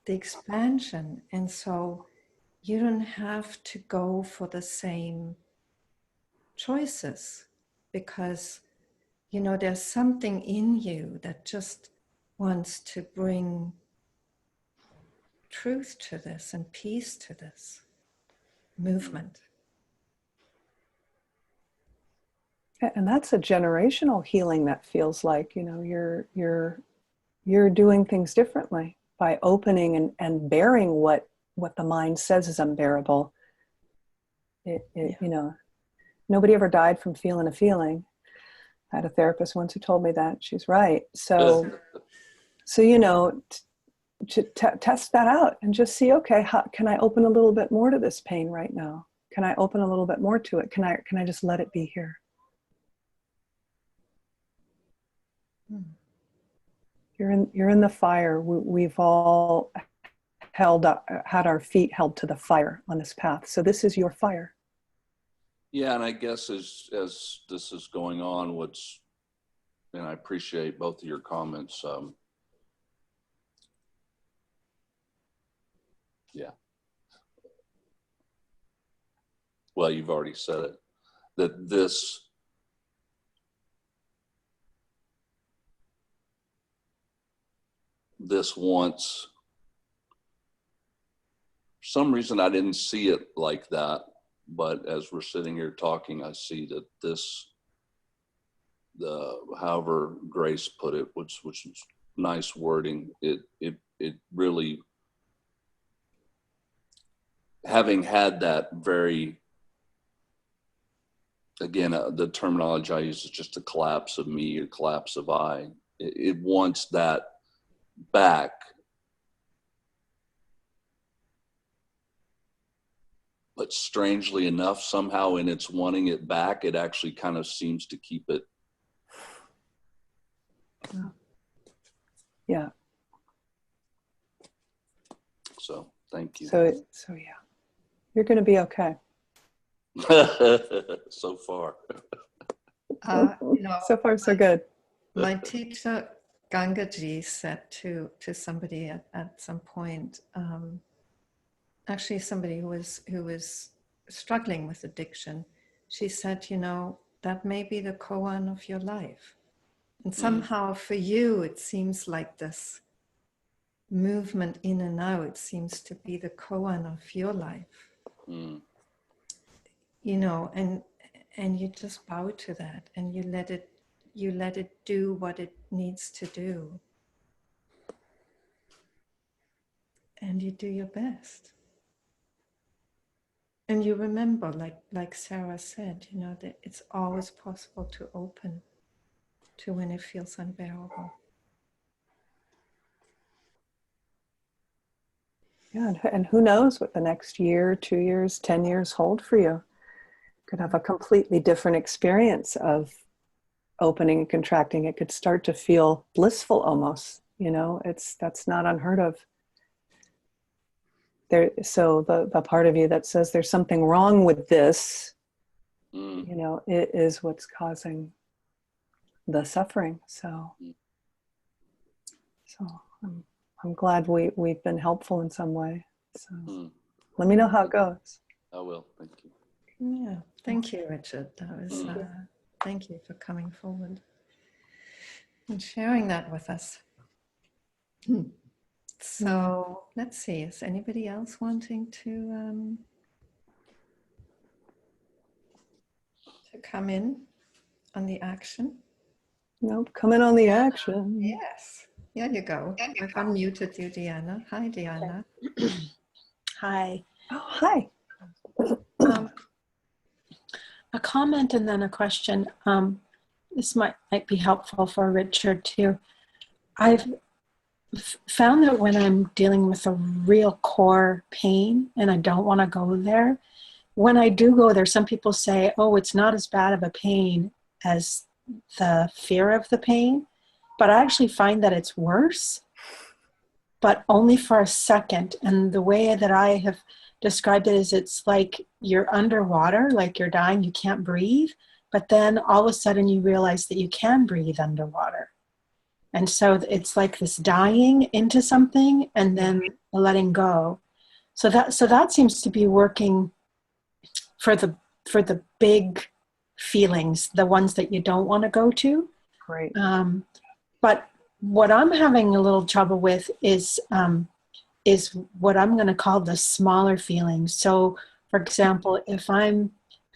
S1: the expansion. And so you don't have to go for the same choices, because, you know, there's something in you that just wants to bring truth to this and peace to this movement.
S2: And that's a generational healing, that feels like, you know, you're doing things differently by opening and bearing what the mind says is unbearable. You know, nobody ever died from feeling a feeling. I had a therapist once who told me that. She's right. So you know, to test that out and just see, okay, how can I open a little bit more to this pain right now? Can I open a little bit more to it? Can I just let it be here? You're in the fire. We've all had our feet held to the fire on this path. So this is your fire.
S3: Yeah, and I guess as this is going on, and I appreciate both of your comments. Yeah. Well, you've already said it, that this once, for some reason I didn't see it like that, but as we're sitting here talking, I see that however Grace put it, which is nice wording, it really, having had that very, again, the terminology I use is just a collapse of me, a collapse of I. It wants that back. But strangely enough, somehow in its wanting it back, it actually kind of seems to keep it.
S2: Yeah.
S3: So thank you.
S2: So yeah, you're going to be okay.
S3: So far.
S1: You know,
S2: so far, so good.
S1: My teacher Gangaji said to somebody at some point, actually somebody who was struggling with addiction, she said, you know, that may be the koan of your life. And somehow for you, it seems like this movement in and out seems to be the koan of your life. You know, and you just bow to that and you let it do what it needs to do. And you do your best. And you remember, like Sarah said, you know, that it's always possible to open to when it feels unbearable.
S2: Yeah, and who knows what the next year, 2 years, 10 years hold for you. Could have a completely different experience of opening and contracting. It could start to feel blissful almost, you know, that's not unheard of. So the part of you that says there's something wrong with this,
S3: Mm.
S2: you know, it is what's causing the suffering. So I'm glad we've been helpful in some way. So let me know how it goes.
S3: I will. Thank you.
S1: Yeah, thank you, Richard. That was, thank you for coming forward and sharing that with us. So let's see, is anybody else wanting to come in on the action?
S2: Nope, come in on the action.
S1: Yes, here you go. I've unmuted you, Deanna. Hi, Deanna.
S4: Hi.
S2: Oh, hi.
S4: A comment and then a question. This might be helpful for Richard too. I've found that when I'm dealing with a real core pain and I don't want to go there, when I do go there, some people say, oh, it's not as bad of a pain as the fear of the pain, but I actually find that it's worse, but only for a second. And the way that I have described it is it's like you're underwater, like you're dying, you can't breathe, but then all of a sudden you realize that you can breathe underwater. And so it's like this dying into something and then letting go. So that seems to be working for the big feelings, the ones that you don't want to go to.
S2: Great.
S4: But what I'm having a little trouble with is what I'm going to call the smaller feelings. So, for example, if I'm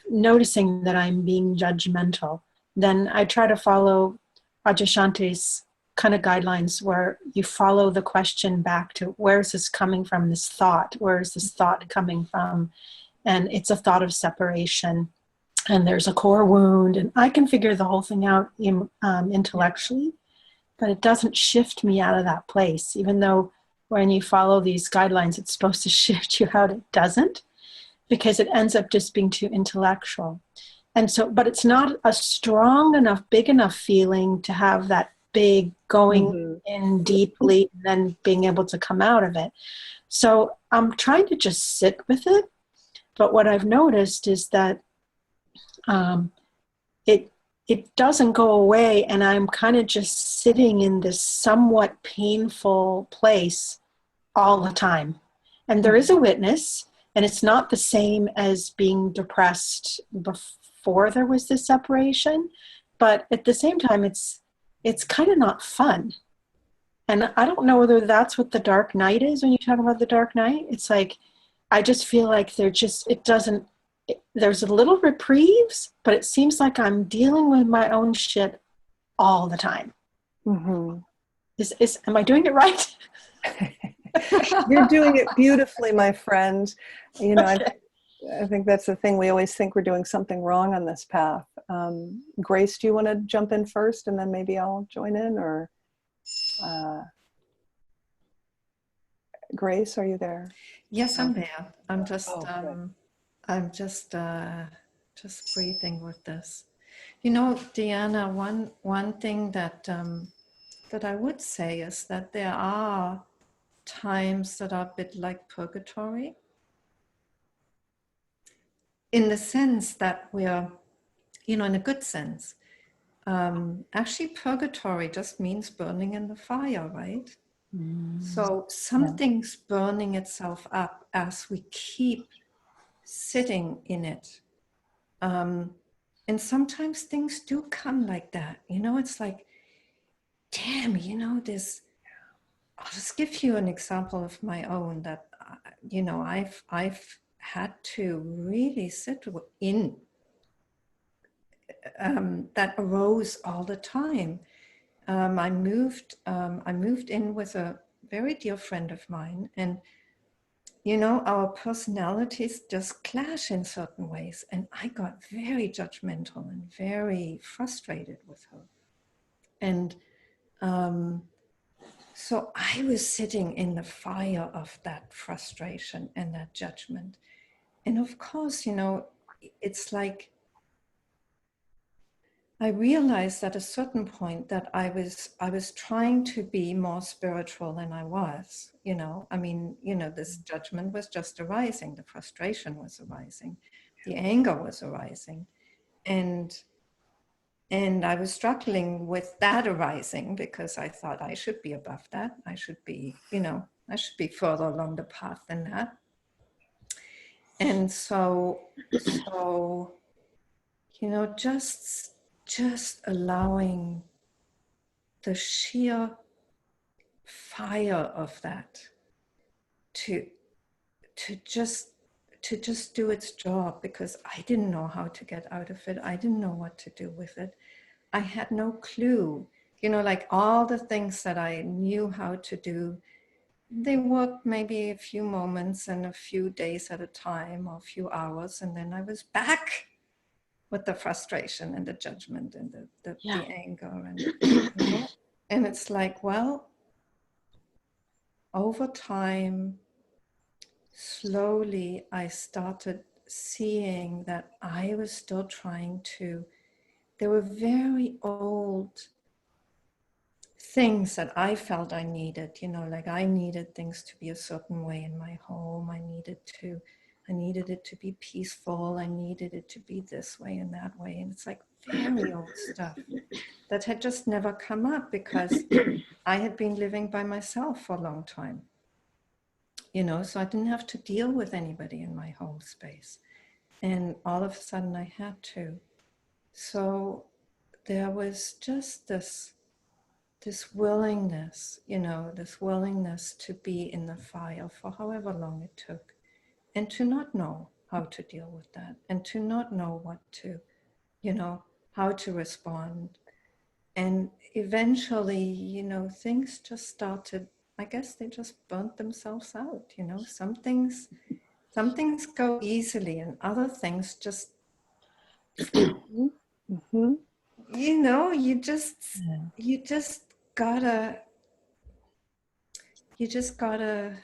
S4: noticing that I'm being judgmental, then I try to follow Adyashanti's kind of guidelines where you follow the question back to where is this coming from, this thought? Where is this thought coming from? And it's a thought of separation. And there's a core wound. And I can figure the whole thing out intellectually, but it doesn't shift me out of that place. Even though when you follow these guidelines, it's supposed to shift you out, it doesn't, because it ends up just being too intellectual. And so, but it's not a strong enough, big enough feeling to have that big going in deeply and then being able to come out of it. So I'm trying to just sit with it. But what I've noticed is that it doesn't go away, and I'm kind of just sitting in this somewhat painful place all the time. And there is a witness, and it's not the same as being depressed before there was this separation, but at the same time, it's kind of not fun. And I don't know whether that's what the dark night is when you talk about the dark night. It's like, I just feel like there's a little reprieves, but it seems like I'm dealing with my own shit all the time. Am I doing it right?
S2: You're doing it beautifully, my friend. You know, I think that's the thing. We always think we're doing something wrong on this path. Grace, do you want to jump in first and then maybe I'll join in? Or Grace, are you there?
S1: Yes, I'm there. I'm just breathing with this. You know, Deanna, one thing that that I would say is that there are times that are a bit like purgatory, in the sense that we're, you know, in a good sense. Actually, purgatory just means burning in the fire, right? So something's burning itself up as we keep sitting in it. And sometimes things do come like that. You know, it's like, damn, you know, this. I'll just give you an example of my own that, you know, I've had to really sit in that arose all the time. I moved in with a very dear friend of mine, and you know, our personalities just clash in certain ways, and I got very judgmental and very frustrated with her. And so I was sitting in the fire of that frustration and that judgment. And of course, you know, it's like I realized at a certain point that I was trying to be more spiritual than I was, you know. I mean, you know, this judgment was just arising, the frustration was arising, the anger was arising. And I was struggling with that arising because I thought I should be above that. I should be, you know, I should be further along the path than that. And so, you know, just allowing the sheer fire of that to to just to just do its job, because I didn't know how to get out of it. I didn't know what to do with it. I had no clue. You know, like all the things that I knew how to do, they worked maybe a few moments and a few days at a time or a few hours, and then I was back with the frustration and the judgment and the anger and, you know? And it's like, well, over time, slowly I started seeing that I was still trying to, there were very old things that I felt I needed, you know, like I needed things to be a certain way in my home. I needed it to be peaceful. I needed it to be this way and that way. And it's like very old stuff that had just never come up because I had been living by myself for a long time, you know, so I didn't have to deal with anybody in my home space. And all of a sudden I had to. So there was just this willingness, you know, this willingness to be in the fire for however long it took, and to not know how to deal with that, and to not know what to, you know, how to respond. And eventually, you know, things just started, I guess they just burnt themselves out, you know. Some things go easily and other things just,
S2: Mm-hmm.
S1: you know, you just gotta, you just gotta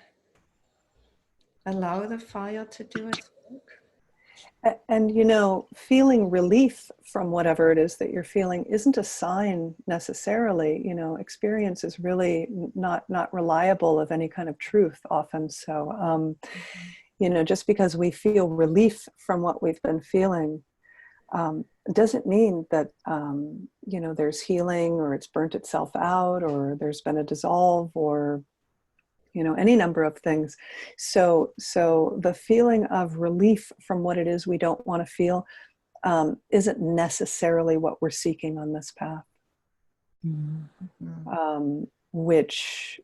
S1: allow the fire to do its work.
S2: And, you know, feeling relief from whatever it is that you're feeling isn't a sign necessarily. You know, experience is really not reliable of any kind of truth often. So, you know, just because we feel relief from what we've been feeling doesn't mean that, you know, there's healing or it's burnt itself out or there's been a dissolve or, you know, any number of things. So the feeling of relief from what it is we don't want to feel isn't necessarily what we're seeking on this path.
S1: Mm-hmm.
S2: Which,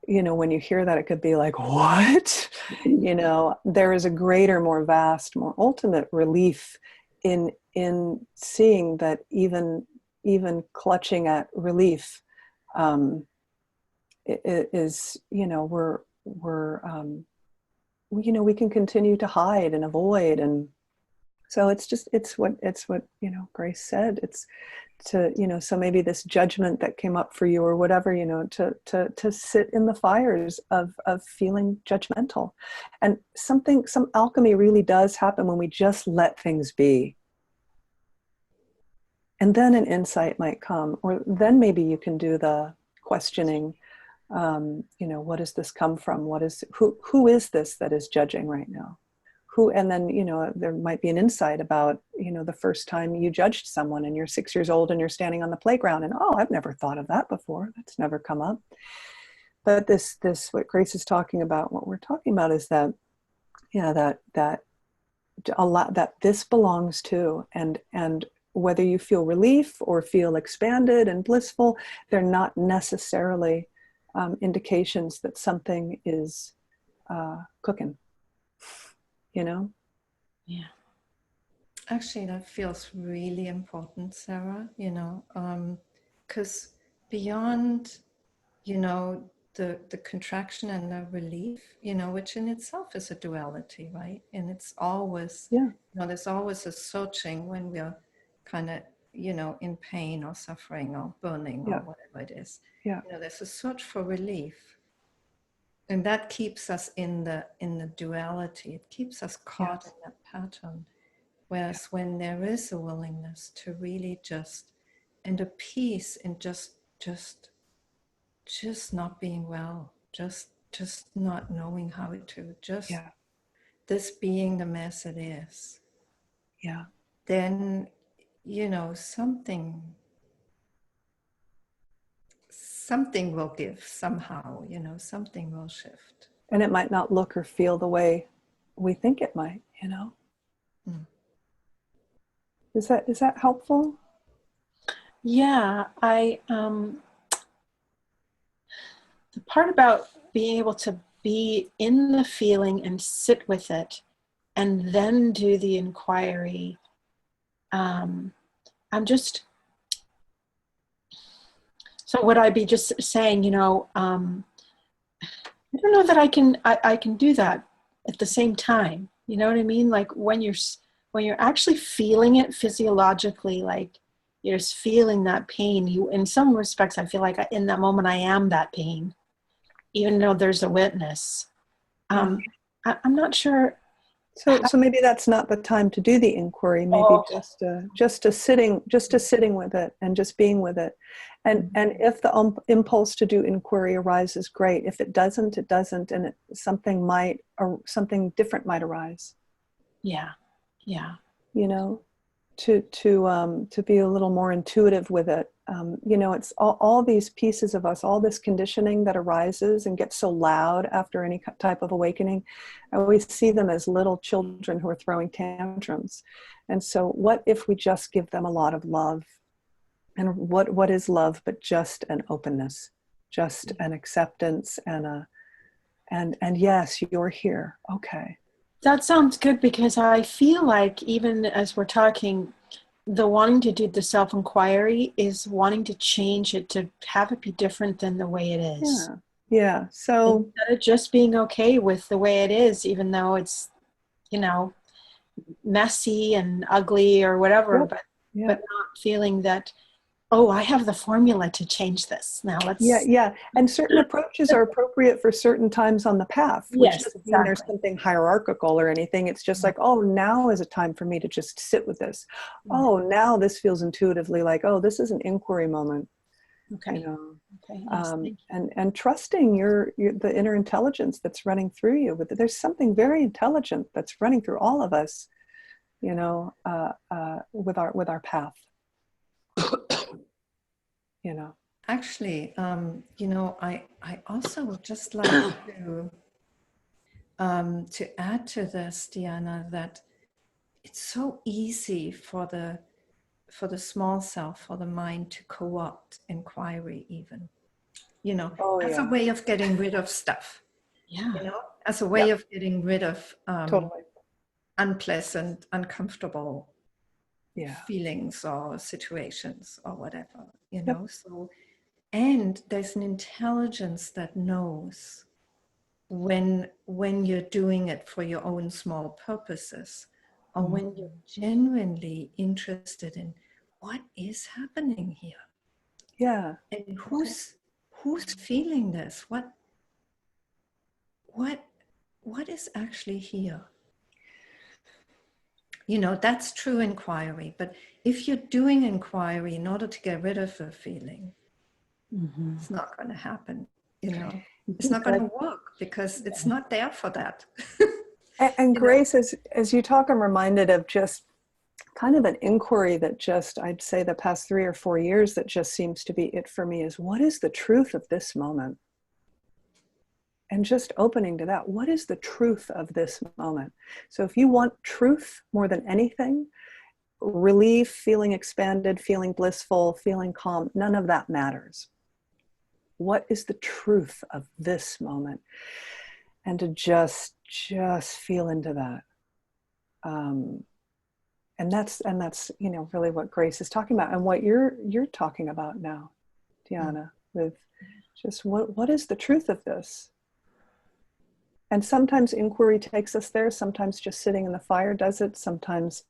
S2: you know, when you hear that, it could be like, what? You know, there is a greater, more vast, more ultimate relief in seeing that even clutching at relief is, you know, we're you know, we can continue to hide and avoid. And so it's what you know, Grace said, it's to, you know, so maybe this judgment that came up for you or whatever, you know, to sit in the fires of feeling judgmental. And some alchemy really does happen when we just let things be. And then an insight might come, or then maybe you can do the questioning. You know, what does this come from? Who is this that is judging right now? Who? And then, you know, there might be an insight about, you know, the first time you judged someone and you're 6 years old and you're standing on the playground and, oh, I've never thought of that before. That's never come up. But this what Grace is talking about, what we're talking about is that, yeah, that a lot, that this belongs to, and whether you feel relief or feel expanded and blissful, they're not necessarily indications that something is cooking, you know?
S4: Yeah.
S1: Actually, that feels really important, Sarah, you know, because beyond, you know, the contraction and the relief, you know, which in itself is a duality, right? And it's always,
S2: Yeah.
S1: you know, there's always a searching when we're kind of, you know, in pain or suffering or burning or
S2: Yeah.
S1: whatever it is.
S2: Yeah.
S1: You know, there's a search for relief. And that keeps us in the duality. It keeps us caught
S2: Yes.
S1: in that pattern. Whereas when there is a willingness to really just and a peace in just not being well, just not knowing how to, just
S2: Yeah.
S1: this being the mess it is.
S2: Yeah.
S1: Then, something will give somehow, something will shift.
S2: And it might not look or feel the way we think it might,
S1: Mm.
S2: Is that helpful?
S4: Yeah, the part about being able to be in the feeling and sit with it and then do the inquiry, so would I be just saying, I don't know that I can do that at the same time. You know what I mean? Like when you're actually feeling it physiologically, like you're just feeling that pain. In some respects, I feel like in that moment I am that pain, even though there's a witness. I'm not sure.
S2: So maybe that's not the time to do the inquiry. Maybe just to sitting with it and just being with it. And if the impulse to do inquiry arises, great. If it doesn't, it doesn't, and something different might arise.
S4: Yeah.
S2: To be a little more intuitive with it. It's all these pieces of us, all this conditioning that arises and gets so loud after any type of awakening. I always see them as little children who are throwing tantrums. And so what if we just give them a lot of love? And what is love but just an openness, just an acceptance and yes, you're here. Okay.
S4: That sounds good, because I feel like even as we're talking, the wanting to do the self-inquiry is wanting to change it, to have it be different than the way it is.
S2: Yeah. So
S4: instead of just being okay with the way it is, even though it's, messy and ugly or whatever, but not feeling that, oh, I have the formula to change this. Now let's...
S2: Yeah. And certain approaches are appropriate for certain times on the path, which doesn't mean there's something hierarchical or anything. It's just like, oh, now is a time for me to just sit with this. Oh, now this feels intuitively like, oh, this is an inquiry moment.
S4: Okay. Okay. Yes,
S2: and trusting the inner intelligence that's running through you. But there's something very intelligent that's running through all of us, with our path.
S1: Actually, I also would just like to add to this, Diana, that it's so easy for the small self, for the mind, to co-opt inquiry, even, as a way of getting rid of stuff. As a way of getting rid of
S2: Totally
S1: unpleasant, uncomfortable feelings or situations or whatever, So, and there's an intelligence that knows when you're doing it for your own small purposes, or when you're genuinely interested in what is happening here.
S2: Yeah.
S1: And who's feeling this? What is actually here? That's true inquiry. But if you're doing inquiry in order to get rid of a feeling, it's not going to happen. It's not going to work, because it's not there for that.
S2: And Grace, as you talk, I'm reminded of just kind of an inquiry that just, I'd say the past 3 or 4 years, that just seems to be it for me, is what is the truth of this moment? And just opening to that. What is the truth of this moment? So if you want truth more than anything, relief, feeling expanded, feeling blissful, feeling calm, none of that matters. What is the truth of this moment? And to just feel into that. And that's really what Grace is talking about, and what you're talking about now, Diana, with just what is the truth of this? And sometimes inquiry takes us there. Sometimes just sitting in the fire does it. Sometimes,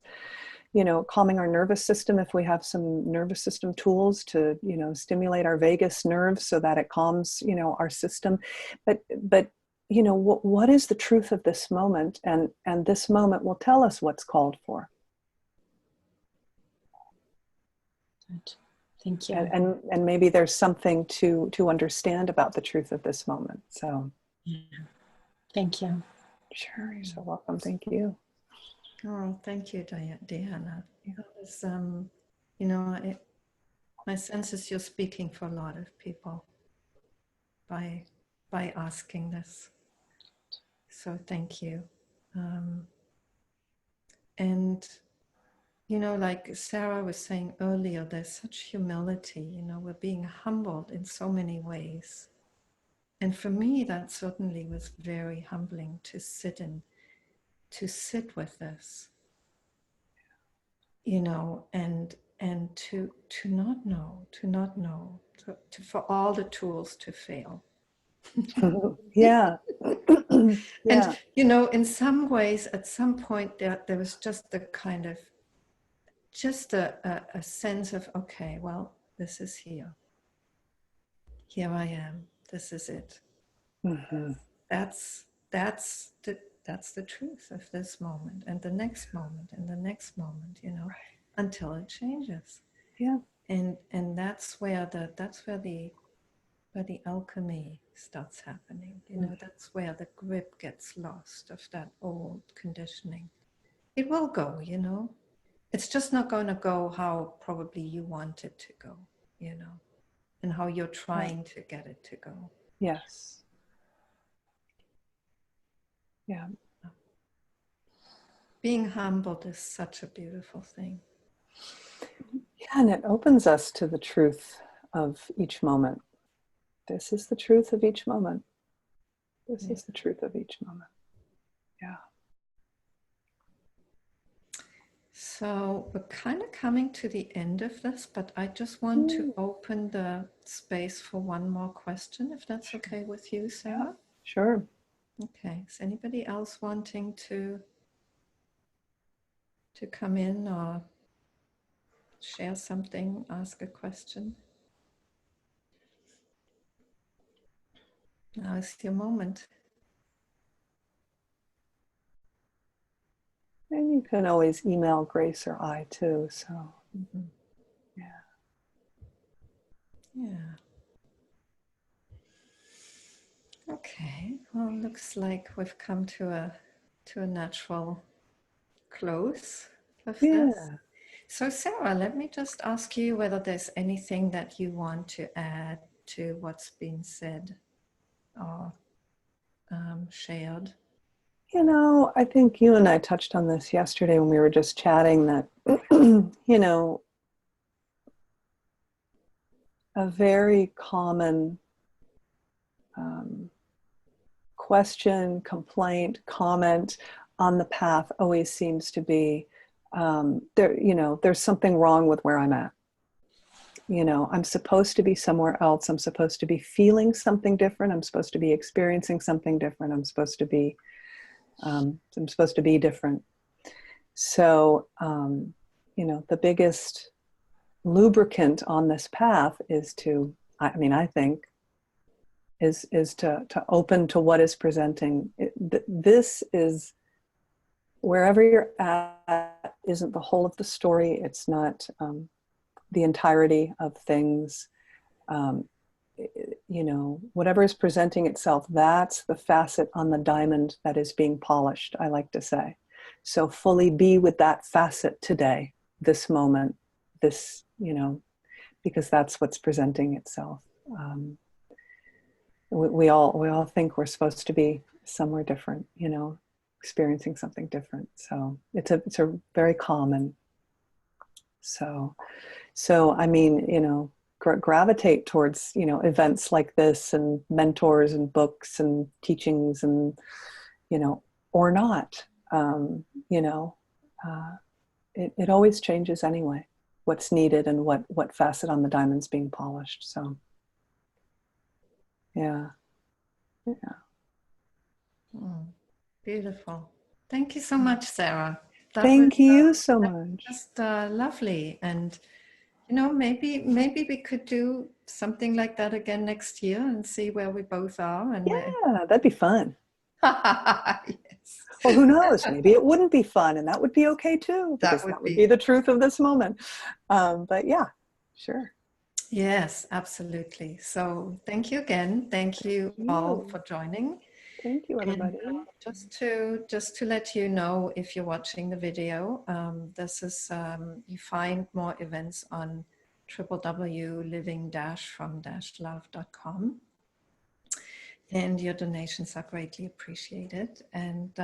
S2: calming our nervous system, if we have some nervous system tools to, stimulate our vagus nerve so that it calms, our system. But what is the truth of this moment? And this moment will tell us what's called for.
S4: Thank you.
S2: And maybe there's something to understand about the truth of this moment. So
S4: Yeah. Thank you.
S2: sure, you're so welcome. Thank you.
S1: Oh, thank you, Diana. That was, you know, my sense is you're speaking for a lot of people by asking this. So thank you. And you know, like Sarah was saying earlier, there's such humility. You know, we're being humbled in so many ways. And for me, that certainly was very humbling to sit with this, you know, and to not know, for all the tools to fail.
S2: Yeah. Yeah.
S1: And you know, in some ways, at some point, there was just the kind of a sense of, okay, well, this is here. Here I am. This is it.
S2: Mm-hmm.
S1: That's the truth of this moment and the next moment and the next moment, you know, right, until it changes.
S2: Yeah.
S1: And that's where the alchemy starts happening. You know, that's where the grip gets lost of that old conditioning. It will go, you know. It's just not going to go how probably you want it to go, you know, and how you're trying to get it to go.
S2: Yes. Yeah.
S1: Being humbled is such a beautiful thing.
S2: Yeah, and it opens us to the truth of each moment. This is the truth of each moment. This is the truth of each moment. Yeah.
S1: So we're kind of coming to the end of this, but I just want to open the space for one more question, if that's okay with you, Sarah?
S2: Yeah, sure.
S1: Okay. Is anybody else wanting to come in or share something, ask a question? Now is your moment.
S2: And you can always email Grace or I too. So, yeah.
S1: Yeah. Okay. Well, looks like we've come to a natural close of this. So Sarah, let me just ask you whether there's anything that you want to add to what's been said or shared.
S2: You know, I think you and I touched on this yesterday when we were just chatting that, you know, a very common question, complaint, comment on the path always seems to be, there, you know, there's something wrong with where I'm at. You know, I'm supposed to be somewhere else. I'm supposed to be feeling something different. I'm supposed to be experiencing something different. I'm supposed to be different. So, you know, the biggest lubricant on this path is to, I think, is to open to what is presenting. This is, wherever you're at, isn't the whole of the story. It's not the entirety of things. You know, whatever is presenting itself, that's the facet on the diamond that is being polished, I like to say. So fully be with that facet today, this moment, this, you know, because that's what's presenting itself. We all think we're supposed to be somewhere different, you know, experiencing something different. So it's a very common. So I mean, you know, gravitate towards, you know, events like this and mentors and books and teachings and, you know, or not, you know, it always changes anyway, what's needed and what facet on the diamond's being polished. So, yeah.
S1: Beautiful. Thank you so much, Sarah.
S2: Thank you so much.
S1: Just lovely. And you know, maybe we could do something like that again next year and see where we both are. And
S2: yeah, that'd be fun.
S1: Yes.
S2: Well, who knows? Maybe it wouldn't be fun, and that would be okay too, because that would be the truth of this moment. But yeah, sure.
S1: Yes, absolutely. So thank you again. Thank you all for joining.
S2: Thank you,
S1: And
S2: everybody.
S1: just to let you know, if you're watching the video, this is you find more events on www.living-from-love.com, and your donations are greatly appreciated. And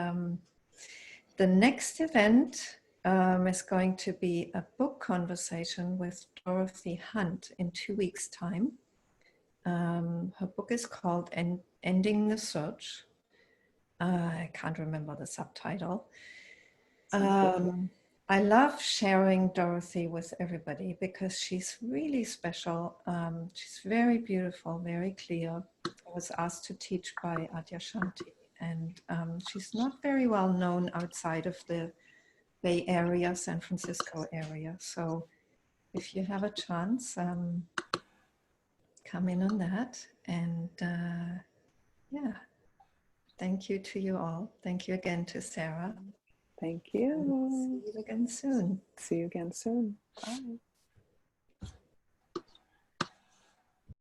S1: the next event is going to be a book conversation with Dorothy Hunt in 2 weeks' time. Her book is called Ending the Search. I can't remember the subtitle. I love sharing Dorothy with everybody because she's really special. She's very beautiful, very clear. I was asked to teach by Adyashanti, and she's not very well known outside of the Bay Area, San Francisco area. So if you have a chance, come in on that. And yeah, thank you to you all. Thank you again to Sarah.
S2: Thank
S1: And
S2: you.
S1: see you again soon.
S2: See you again soon. Bye.